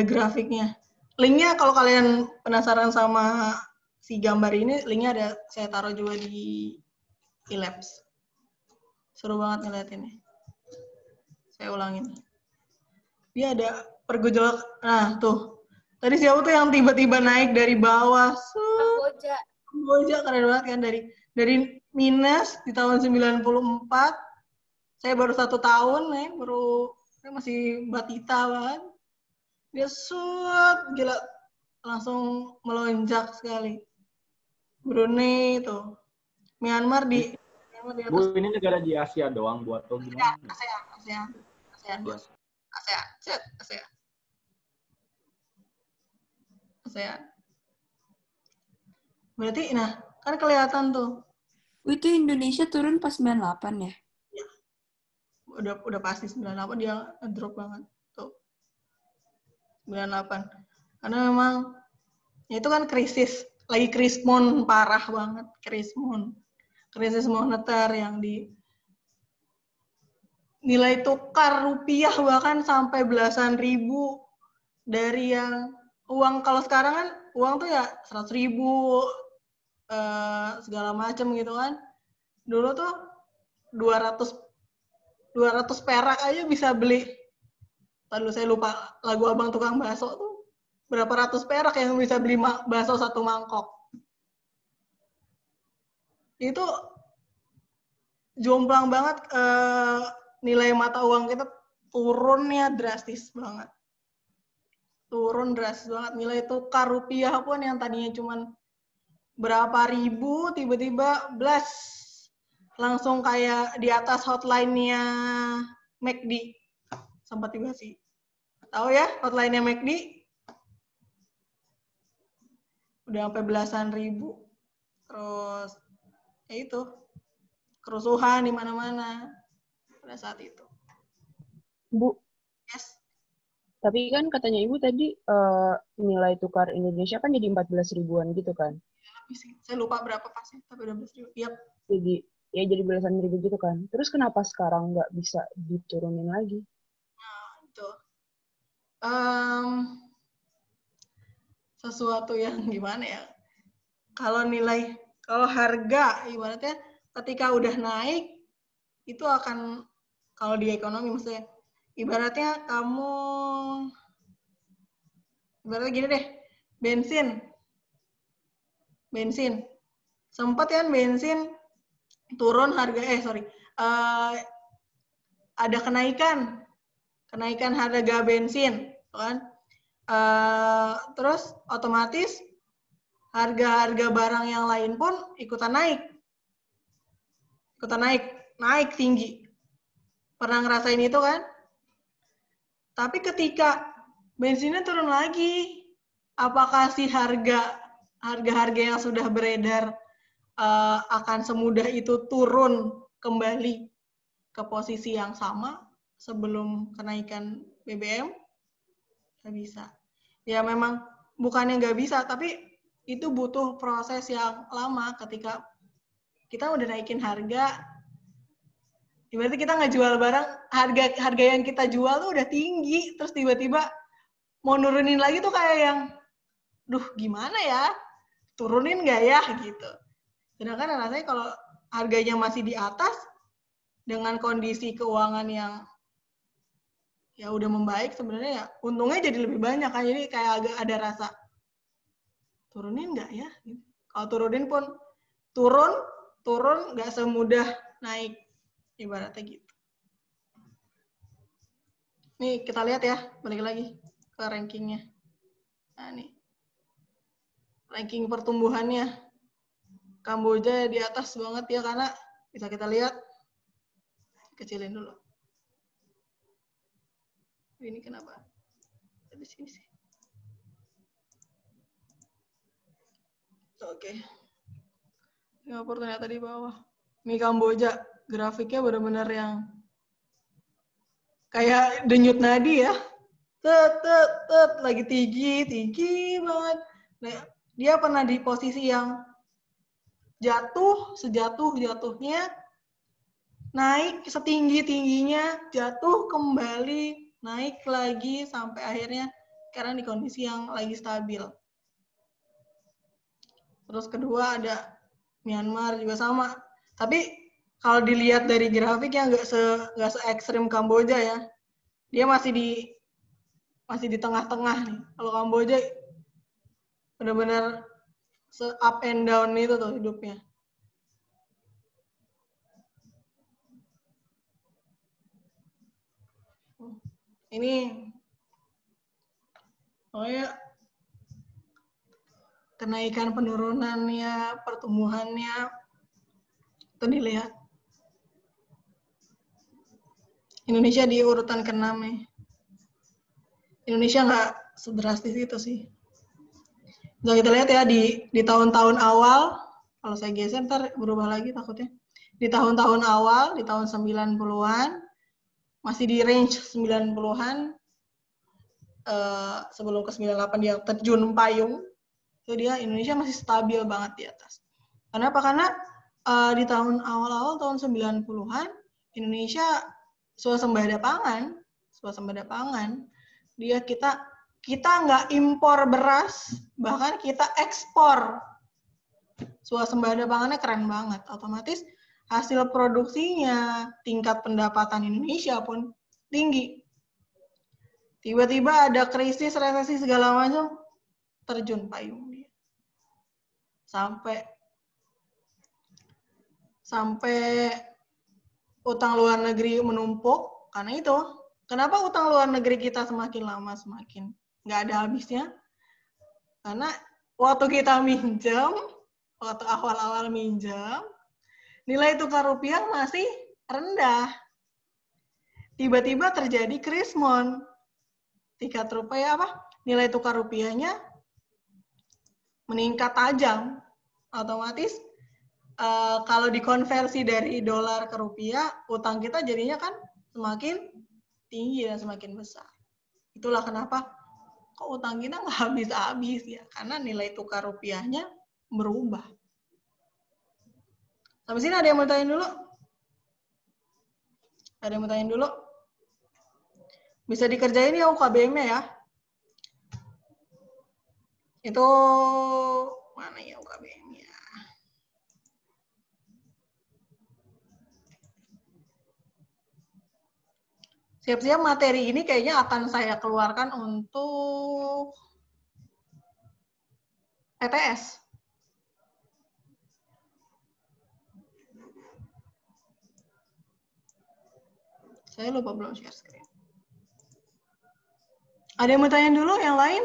grafiknya. Linknya kalau kalian penasaran sama si gambar ini, linknya saya taruh juga di Elabs. Seru banget ngeliatinnya. Saya ulangin. Dia ada pergejolak. Nah, tuh. Tadi siapa tuh yang tiba-tiba naik dari bawah? Kamboja. Kamboja keren banget kan, dari minus di tahun 94. Saya baru 1 tahun nih, saya masih batita banget. Dia gila, langsung melonjak sekali. Brunei tuh. Myanmar di atas. Bu, ini negara di Asia doang buat atau gimana? ASEAN. Berarti, nah, kan kelihatan tuh. Itu Indonesia turun pas 98 ya? Ya. Udah pasti 98 dia drop banget. Tuh. 98. Karena memang ya itu kan krisis. Lagi krismon parah banget. Krisis moneter yang di nilai tukar rupiah bahkan sampai belasan ribu dari yang uang. Kalau sekarang kan uang tuh ya 100.000 segala macam gitu kan. Dulu tuh 200 perak aja bisa beli. Lalu saya lupa lagu Abang Tukang Bakso tuh berapa ratus perak yang bisa beli bakso 1 mangkok. Itu jomplang banget, nilai mata uang kita turunnya drastis banget. Turun drastis banget. Nilai tukar rupiah pun yang tadinya cuman berapa ribu, tiba-tiba langsung kayak di atas hotline-nya McD. Sempat tiba sih. Tahu ya hotline-nya McD? Udah sampai belasan ribu. Terus ya itu, kerusuhan di mana-mana pada saat itu. Bu, Yes. tapi kan katanya Ibu tadi nilai tukar Indonesia kan jadi 14 ribuan gitu kan? Saya lupa berapa pasnya, tapi 12 ribu. Yap. Jadi belasan ribu gitu kan. Terus kenapa sekarang nggak bisa diturunin lagi? Nah, itu. Sesuatu yang gimana ya? Kalau harga ibaratnya ketika udah naik, itu akan, kalau di ekonomi maksudnya, ibaratnya gini deh, bensin. Sempat kan bensin turun harga, ada kenaikan harga bensin, kan? Terus otomatis harga-harga barang yang lain pun ikutan naik tinggi. Pernah ngerasain itu kan? Tapi ketika bensinnya turun lagi, apakah si harga-harga yang sudah beredar akan semudah itu turun kembali ke posisi yang sama sebelum kenaikan BBM? Nggak bisa. Ya memang bukannya nggak bisa, tapi itu butuh proses yang lama. Ketika kita udah naikin harga, berarti kita nggak jual barang, harga yang kita jual tuh udah tinggi, terus tiba-tiba mau nurunin lagi tuh kayak yang, duh gimana ya, turunin nggak ya gitu. Sedangkan rasanya kalau harganya masih di atas, dengan kondisi keuangan yang ya udah membaik, sebenarnya ya untungnya jadi lebih banyak kan. Jadi kayak agak ada rasa, turunin nggak ya? Kalau turunin pun turun nggak semudah naik, ibaratnya gitu. Nih kita lihat ya, balik lagi ke rankingnya. Nah nih, ranking pertumbuhannya Kamboja di atas banget ya, karena bisa kita lihat, kecilin dulu. Ini kenapa? Di sini sih. Oke. Singapura ternyata di bawah. Ini Kamboja, grafiknya benar-benar yang kayak denyut nadi ya. Lagi tinggi banget. Nah, dia pernah di posisi yang sejatuhnya, naik setinggi-tingginya, jatuh kembali, naik lagi, sampai akhirnya sekarang di kondisi yang lagi stabil. Terus kedua ada Myanmar juga sama. Tapi kalau dilihat dari grafiknya nggak se ekstrim Kamboja ya. Dia masih di tengah-tengah nih. Kalau Kamboja benar-benar se up and down itu tuh hidupnya. Ini kenaikan penurunannya, pertumbuhannya itu dilihat. Indonesia di urutan ke-6 ya. Indonesia nggak sedrastis itu sih. Nah, kita lihat ya di tahun-tahun awal, kalau saya geser ntar berubah lagi takutnya. Di tahun-tahun awal, di tahun 90-an, masih di range 90-an, sebelum ke 98 dia terjun payung, itu dia Indonesia masih stabil banget di atas. Kenapa? Karena di tahun awal-awal tahun 90-an, Indonesia swasembada pangan, dia kita nggak impor beras, bahkan kita ekspor. Swasembada pangannya keren banget. Otomatis hasil produksinya, tingkat pendapatan Indonesia pun tinggi. Tiba-tiba ada krisis, resesi segala macam, terjun payung dia. Sampai utang luar negeri menumpuk, karena itu. Kenapa utang luar negeri kita semakin lama semakin nggak ada habisnya? Karena waktu kita minjem, waktu awal-awal minjem, nilai tukar rupiah masih rendah. Tiba-tiba terjadi krismon. Tingkat rupiah nilai tukar rupiahnya meningkat tajam. Otomatis kalau dikonversi dari dolar ke rupiah, utang kita jadinya kan semakin tinggi dan semakin besar. Itulah kenapa kok utang kita nggak habis-habis ya, karena nilai tukar rupiahnya berubah. Sampai sini ada yang mau tanyain dulu? Ada yang mau tanyain dulu? Bisa dikerjain ya UKBM-nya ya. Itu mana ya UKBM-nya? Siap-siap materi ini kayaknya akan saya keluarkan untuk PTS. Saya lupa belum share screen. Ada yang mau tanya dulu yang lain?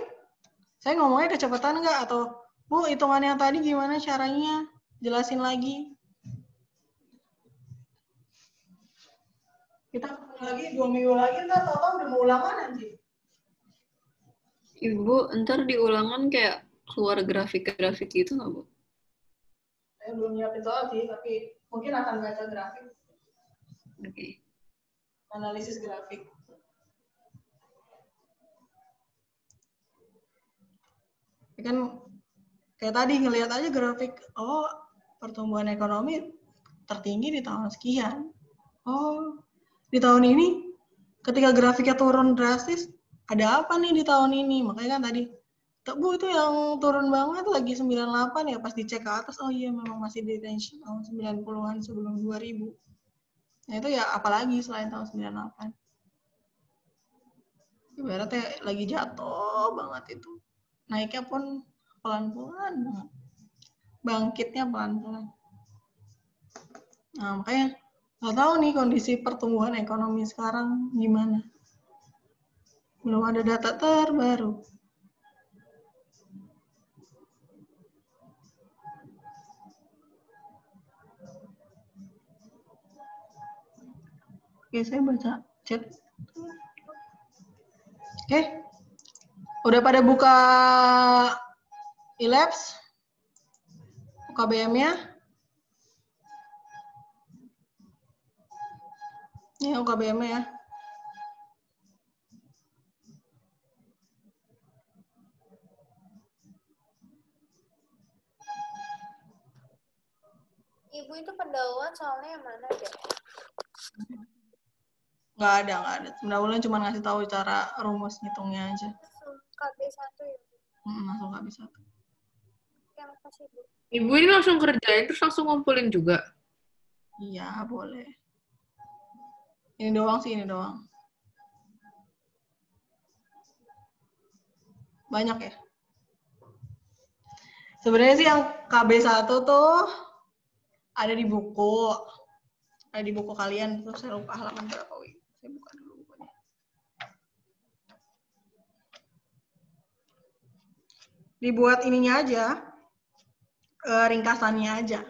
Saya ngomongnya kecepatan nggak? Atau, Bu, hitungan yang tadi gimana caranya? Jelasin lagi. Kita lagi 2 minggu lagi, ntar total udah mau ulangan nanti. Ibu, ntar di ulangan kayak keluar grafik-grafik gitu nggak, Bu? Saya belum nyiapin soal sih, tapi mungkin akan baca grafik. Oke. Analisis grafik. Kan kayak tadi ngelihat aja grafik, oh pertumbuhan ekonomi tertinggi di tahun sekian. Oh, di tahun ini ketika grafiknya turun drastis, ada apa nih di tahun ini? Makanya kan tadi, Bu itu yang turun banget lagi 98 ya, pas dicek ke atas, oh iya memang masih di range tahun 90-an sebelum 2000. Nah itu ya apalagi selain tahun 98. Ibaratnya lagi jatuh banget itu. Naiknya pun pelan-pelan banget. Bangkitnya pelan-pelan. Nah makanya nggak tahu nih kondisi pertumbuhan ekonomi sekarang gimana. Belum ada data terbaru. Oke, saya baca chat. Oke. Udah pada buka e-labs? UKBM-nya? Ini UKBM-nya ya. Ibu itu pendahuluan soalnya yang mana deh? Nggak ada. Pendahuluan cuma ngasih tahu cara rumus ngitungnya aja. KB1 ya? Langsung KB 1. Yang kasih Bu. Ibu ini langsung kerjain terus langsung ngumpulin juga. Iya, boleh. Ini doang sih, ini doang. Banyak ya. Sebenarnya sih yang KB1 tuh ada di buku. Ada di buku kalian. Terus saya lupa halaman berapa. Saya buka dulu bukunya. Dibuat ininya aja. Ringkasannya aja.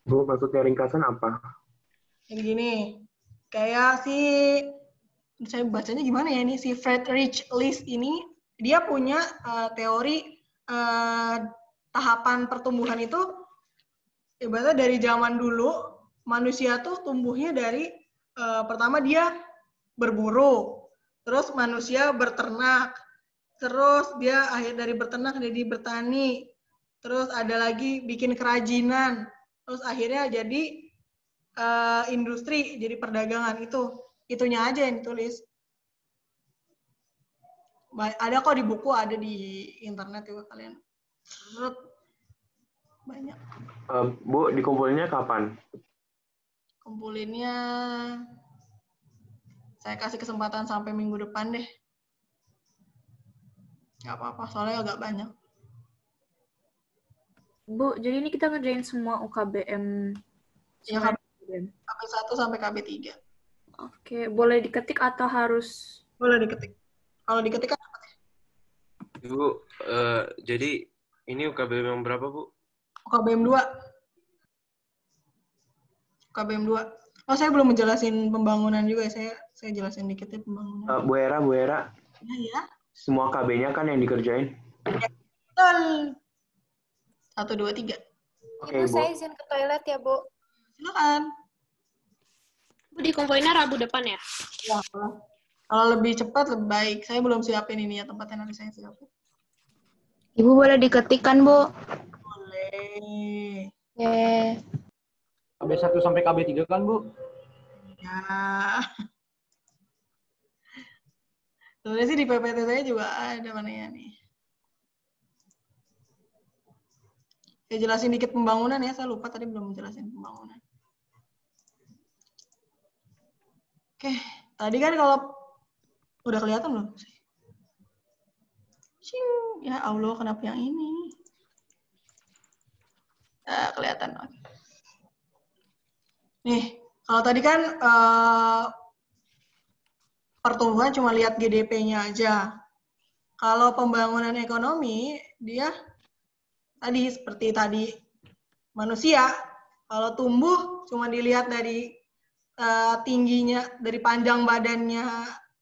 Bu, maksudnya ringkasan apa? Jadi gini. Kayak si, saya bacanya gimana ya ini, si Friedrich List ini, dia punya teori tahapan pertumbuhan itu, ibaratnya dari zaman dulu, manusia tuh tumbuhnya dari, pertama dia berburu, terus manusia berternak, terus dia akhir dari berternak jadi bertani, terus ada lagi bikin kerajinan, terus akhirnya jadi industri, jadi perdagangan. Itunya aja yang ditulis. Ada kok di buku, ada di internet juga kalian. Banyak. Bu, dikumpulinnya kapan? Kumpulinnya saya kasih kesempatan sampai minggu depan deh. Nggak apa-apa, soalnya agak banyak. Bu, jadi ini kita ngerjain semua UKBM. Ya, KB1 sampai KB3. Oke, boleh diketik atau harus? Boleh diketik. Kalau diketik kan apa? Bu, jadi ini UKBM yang berapa, Bu? UKBM 2. UKBM 2. Oh, saya belum menjelasin pembangunan juga. Saya jelasin dikit ya pembangunan. Bu Era. Ya. Semua KB-nya kan yang dikerjain? Ya, betul. 1, 2, 3. Ibu, saya izin ke toilet ya, Bu. Silakan. Bu, dikumpulinnya Rabu depan ya? Ya, kalau lebih cepat lebih baik. Saya belum siapin ini ya, tempatnya nanti saya siapin. Ibu boleh diketik kan, Bu? Boleh. KB1 sampai KB3 kan, Bu? Ya. Sebenarnya sih di PPT saya juga ada mananya nih. Saya jelasin dikit pembangunan ya, saya lupa tadi belum jelasin pembangunan. Oke, tadi kan kalau udah kelihatan belum? Ya Allah, kenapa yang ini? Kelihatan. Nih, kalau tadi kan pertumbuhan cuma lihat GDP-nya aja. Kalau pembangunan ekonomi, dia tadi seperti tadi manusia, kalau tumbuh cuma dilihat dari tingginya, dari panjang badannya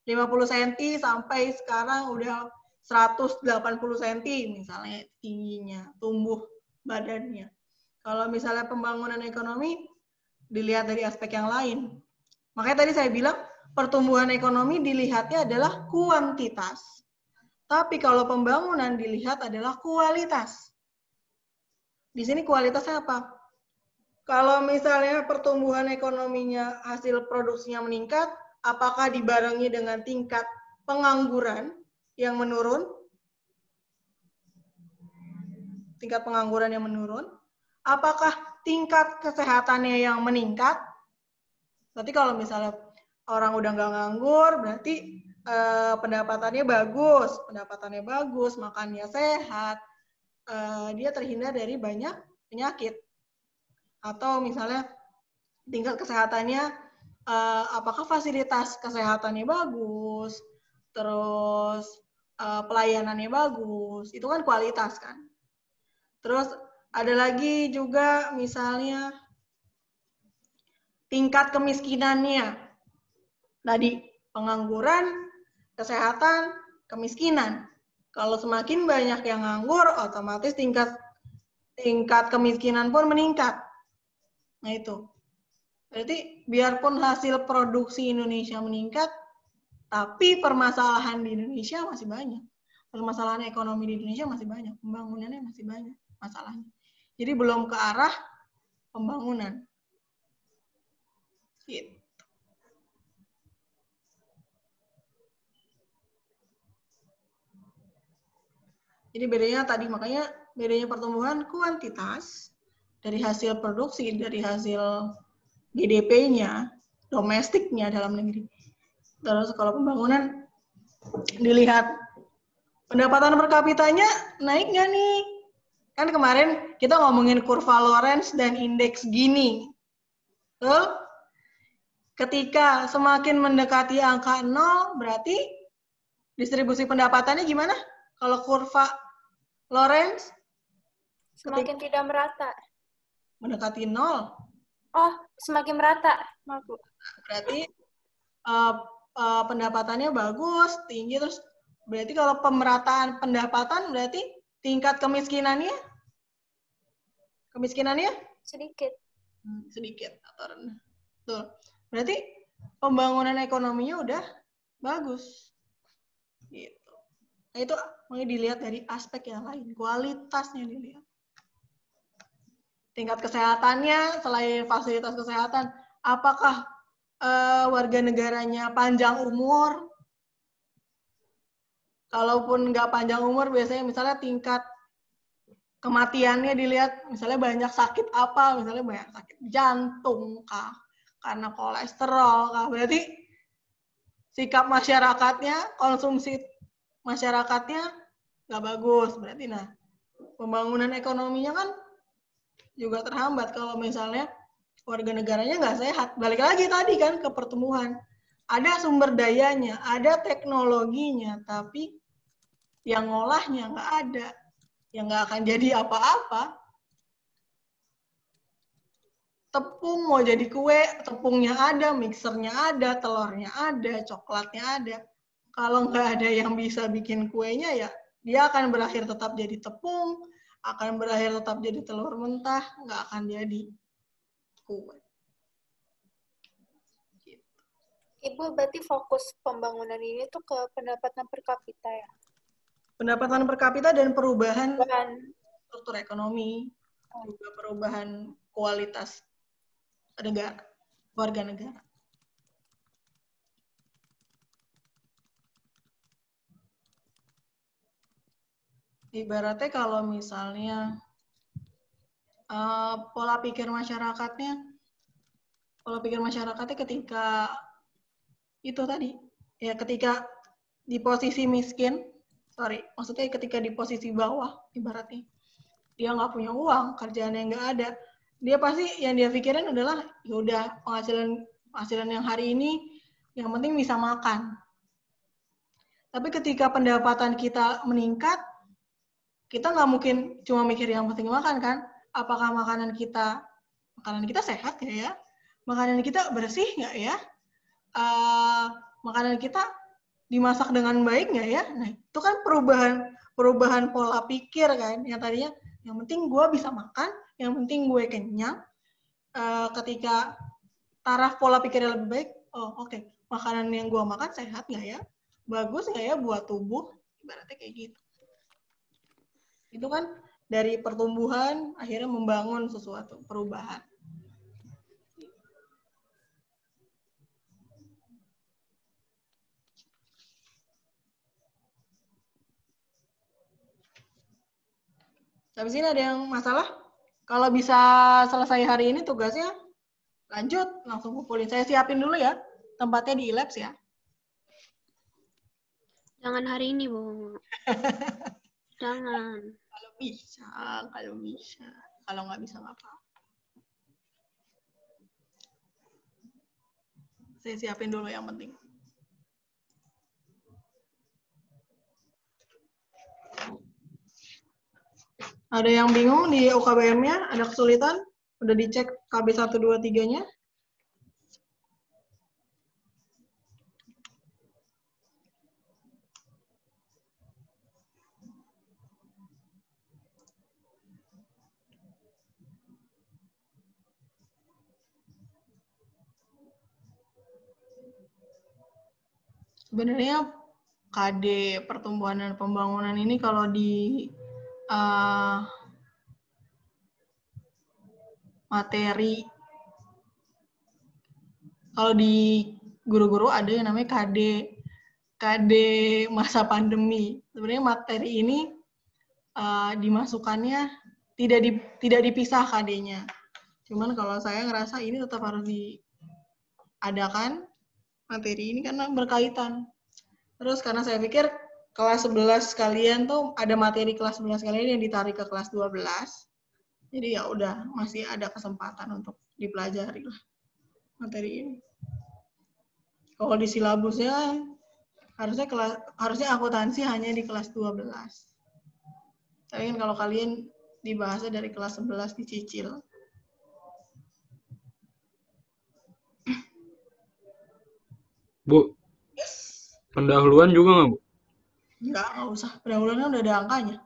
50 cm sampai sekarang udah 180 cm misalnya tingginya, tumbuh badannya. Kalau misalnya pembangunan ekonomi, dilihat dari aspek yang lain. Makanya tadi saya bilang, pertumbuhan ekonomi dilihatnya adalah kuantitas. Tapi kalau pembangunan dilihat adalah kualitas. Di sini kualitasnya apa? Kalau misalnya pertumbuhan ekonominya, hasil produksinya meningkat, apakah dibarengi dengan tingkat pengangguran yang menurun? Tingkat pengangguran yang menurun. Apakah tingkat kesehatannya yang meningkat? Berarti kalau misalnya orang udah nggak nganggur, berarti pendapatannya bagus, makannya sehat, dia terhindar dari banyak penyakit. Atau misalnya tingkat kesehatannya, apakah fasilitas kesehatannya bagus, terus pelayanannya bagus, itu kan kualitas kan. Terus ada lagi juga misalnya tingkat kemiskinannya. Tadi pengangguran, kesehatan, kemiskinan. Kalau semakin banyak yang nganggur, otomatis tingkat kemiskinan pun meningkat. Nah itu. Berarti biarpun hasil produksi Indonesia meningkat, tapi permasalahan di Indonesia masih banyak. Permasalahan ekonomi di Indonesia masih banyak. Pembangunannya masih banyak masalahnya. Jadi belum ke arah pembangunan. Gitu. Jadi bedanya tadi, makanya bedanya pertumbuhan kuantitas dari hasil produksi, dari hasil GDP-nya, domestiknya dalam negeri. Terus kalau pembangunan dilihat pendapatan per kapitanya naik nggak nih? Kan kemarin kita ngomongin kurva Lorenz dan indeks Gini. Tuh, ketika semakin mendekati angka 0, berarti distribusi pendapatannya gimana? Kalau kurva Lorenz? Semakin tidak merata. Mendekati 0. Oh, semakin merata. Maaf, Bu. Berarti pendapatannya bagus, tinggi, terus berarti kalau pemerataan pendapatan berarti tingkat kemiskinannya sedikit. Sedikit atau rendah. Tuh. Berarti pembangunan ekonominya udah bagus. Gitu. Nah, itu mau dilihat dari aspek yang lain, kualitasnya dilihat. Tingkat kesehatannya, selain fasilitas kesehatan, apakah warga negaranya panjang umur? Kalaupun nggak panjang umur, biasanya misalnya tingkat kematiannya dilihat, misalnya banyak sakit apa, misalnya banyak sakit jantung kah, karena kolesterol kah, berarti sikap masyarakatnya, konsumsi masyarakatnya nggak bagus, berarti nah pembangunan ekonominya kan juga terhambat kalau misalnya warga negaranya nggak sehat. Balik lagi tadi kan ke pertumbuhan. Ada sumber dayanya, ada teknologinya, tapi yang ngolahnya nggak ada. Yang nggak akan jadi apa-apa. Tepung mau jadi kue, tepungnya ada, mixernya ada, telurnya ada, coklatnya ada. Kalau nggak ada yang bisa bikin kuenya, ya dia akan berakhir tetap jadi tepung, akan berakhir tetap jadi telur mentah, nggak akan jadi kue. Ibu berarti fokus pembangunan ini tuh ke pendapatan per kapita ya? Pendapatan per kapita dan perubahan struktur ekonomi, juga perubahan kualitas negara, warga negara. Ibaratnya kalau misalnya pola pikir masyarakatnya ketika itu tadi, ya ketika di posisi miskin, maksudnya ketika di posisi bawah, ibaratnya dia nggak punya uang, kerjaannya nggak ada, dia pasti yang dia pikirin adalah yaudah penghasilan yang hari ini yang penting bisa makan. Tapi ketika pendapatan kita meningkat, kita nggak mungkin cuma mikir yang penting makan kan? Apakah makanan kita sehat nggak ya? Makanan kita bersih nggak ya? Makanan kita dimasak dengan baik nggak ya? Nah, itu kan perubahan pola pikir kan? Yang tadinya yang penting gue bisa makan, yang penting gue kenyang. Ketika taraf pola pikirnya lebih baik, oke. Makanan yang gue makan sehat nggak ya? Bagus nggak ya buat tubuh? Ibaratnya kayak gitu. Itu kan dari pertumbuhan akhirnya membangun sesuatu, perubahan. Habis ini ada yang masalah? Kalau bisa selesai hari ini tugasnya, lanjut, langsung kumpulin. Saya siapin dulu ya, tempatnya di e-labs ya. Jangan hari ini, Bu. Jangan. Kalau bisa. Kalau nggak bisa, nggak apa-apa. Saya siapin dulu yang penting. Ada yang bingung di UKBM-nya? Ada kesulitan? Udah dicek KB 1, 2, 3-nya? Sebenarnya KD pertumbuhan dan pembangunan ini kalau di materi, kalau di guru-guru ada yang namanya KD masa pandemi. Sebenarnya materi ini dimasukkannya tidak dipisah KD-nya. Cuman kalau saya ngerasa ini tetap harus diadakan materi ini karena berkaitan. Terus karena saya pikir kelas 11 kalian tuh ada materi kelas 11 kalian yang ditarik ke kelas 12. Jadi ya udah masih ada kesempatan untuk dipelajari lah materi ini. Kalau di silabusnya harusnya akuntansi hanya di kelas 12. Tapi kan kalau kalian dibahasnya dari kelas 11 dicicil. Bu, pendahuluan juga nggak, Bu? Nggak usah. Pendahuluannya udah ada angkanya.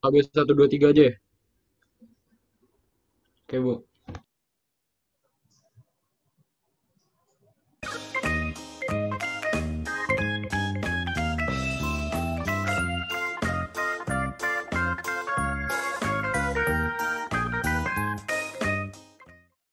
KB 1, 2, 3 aja ya? Oke, Bu.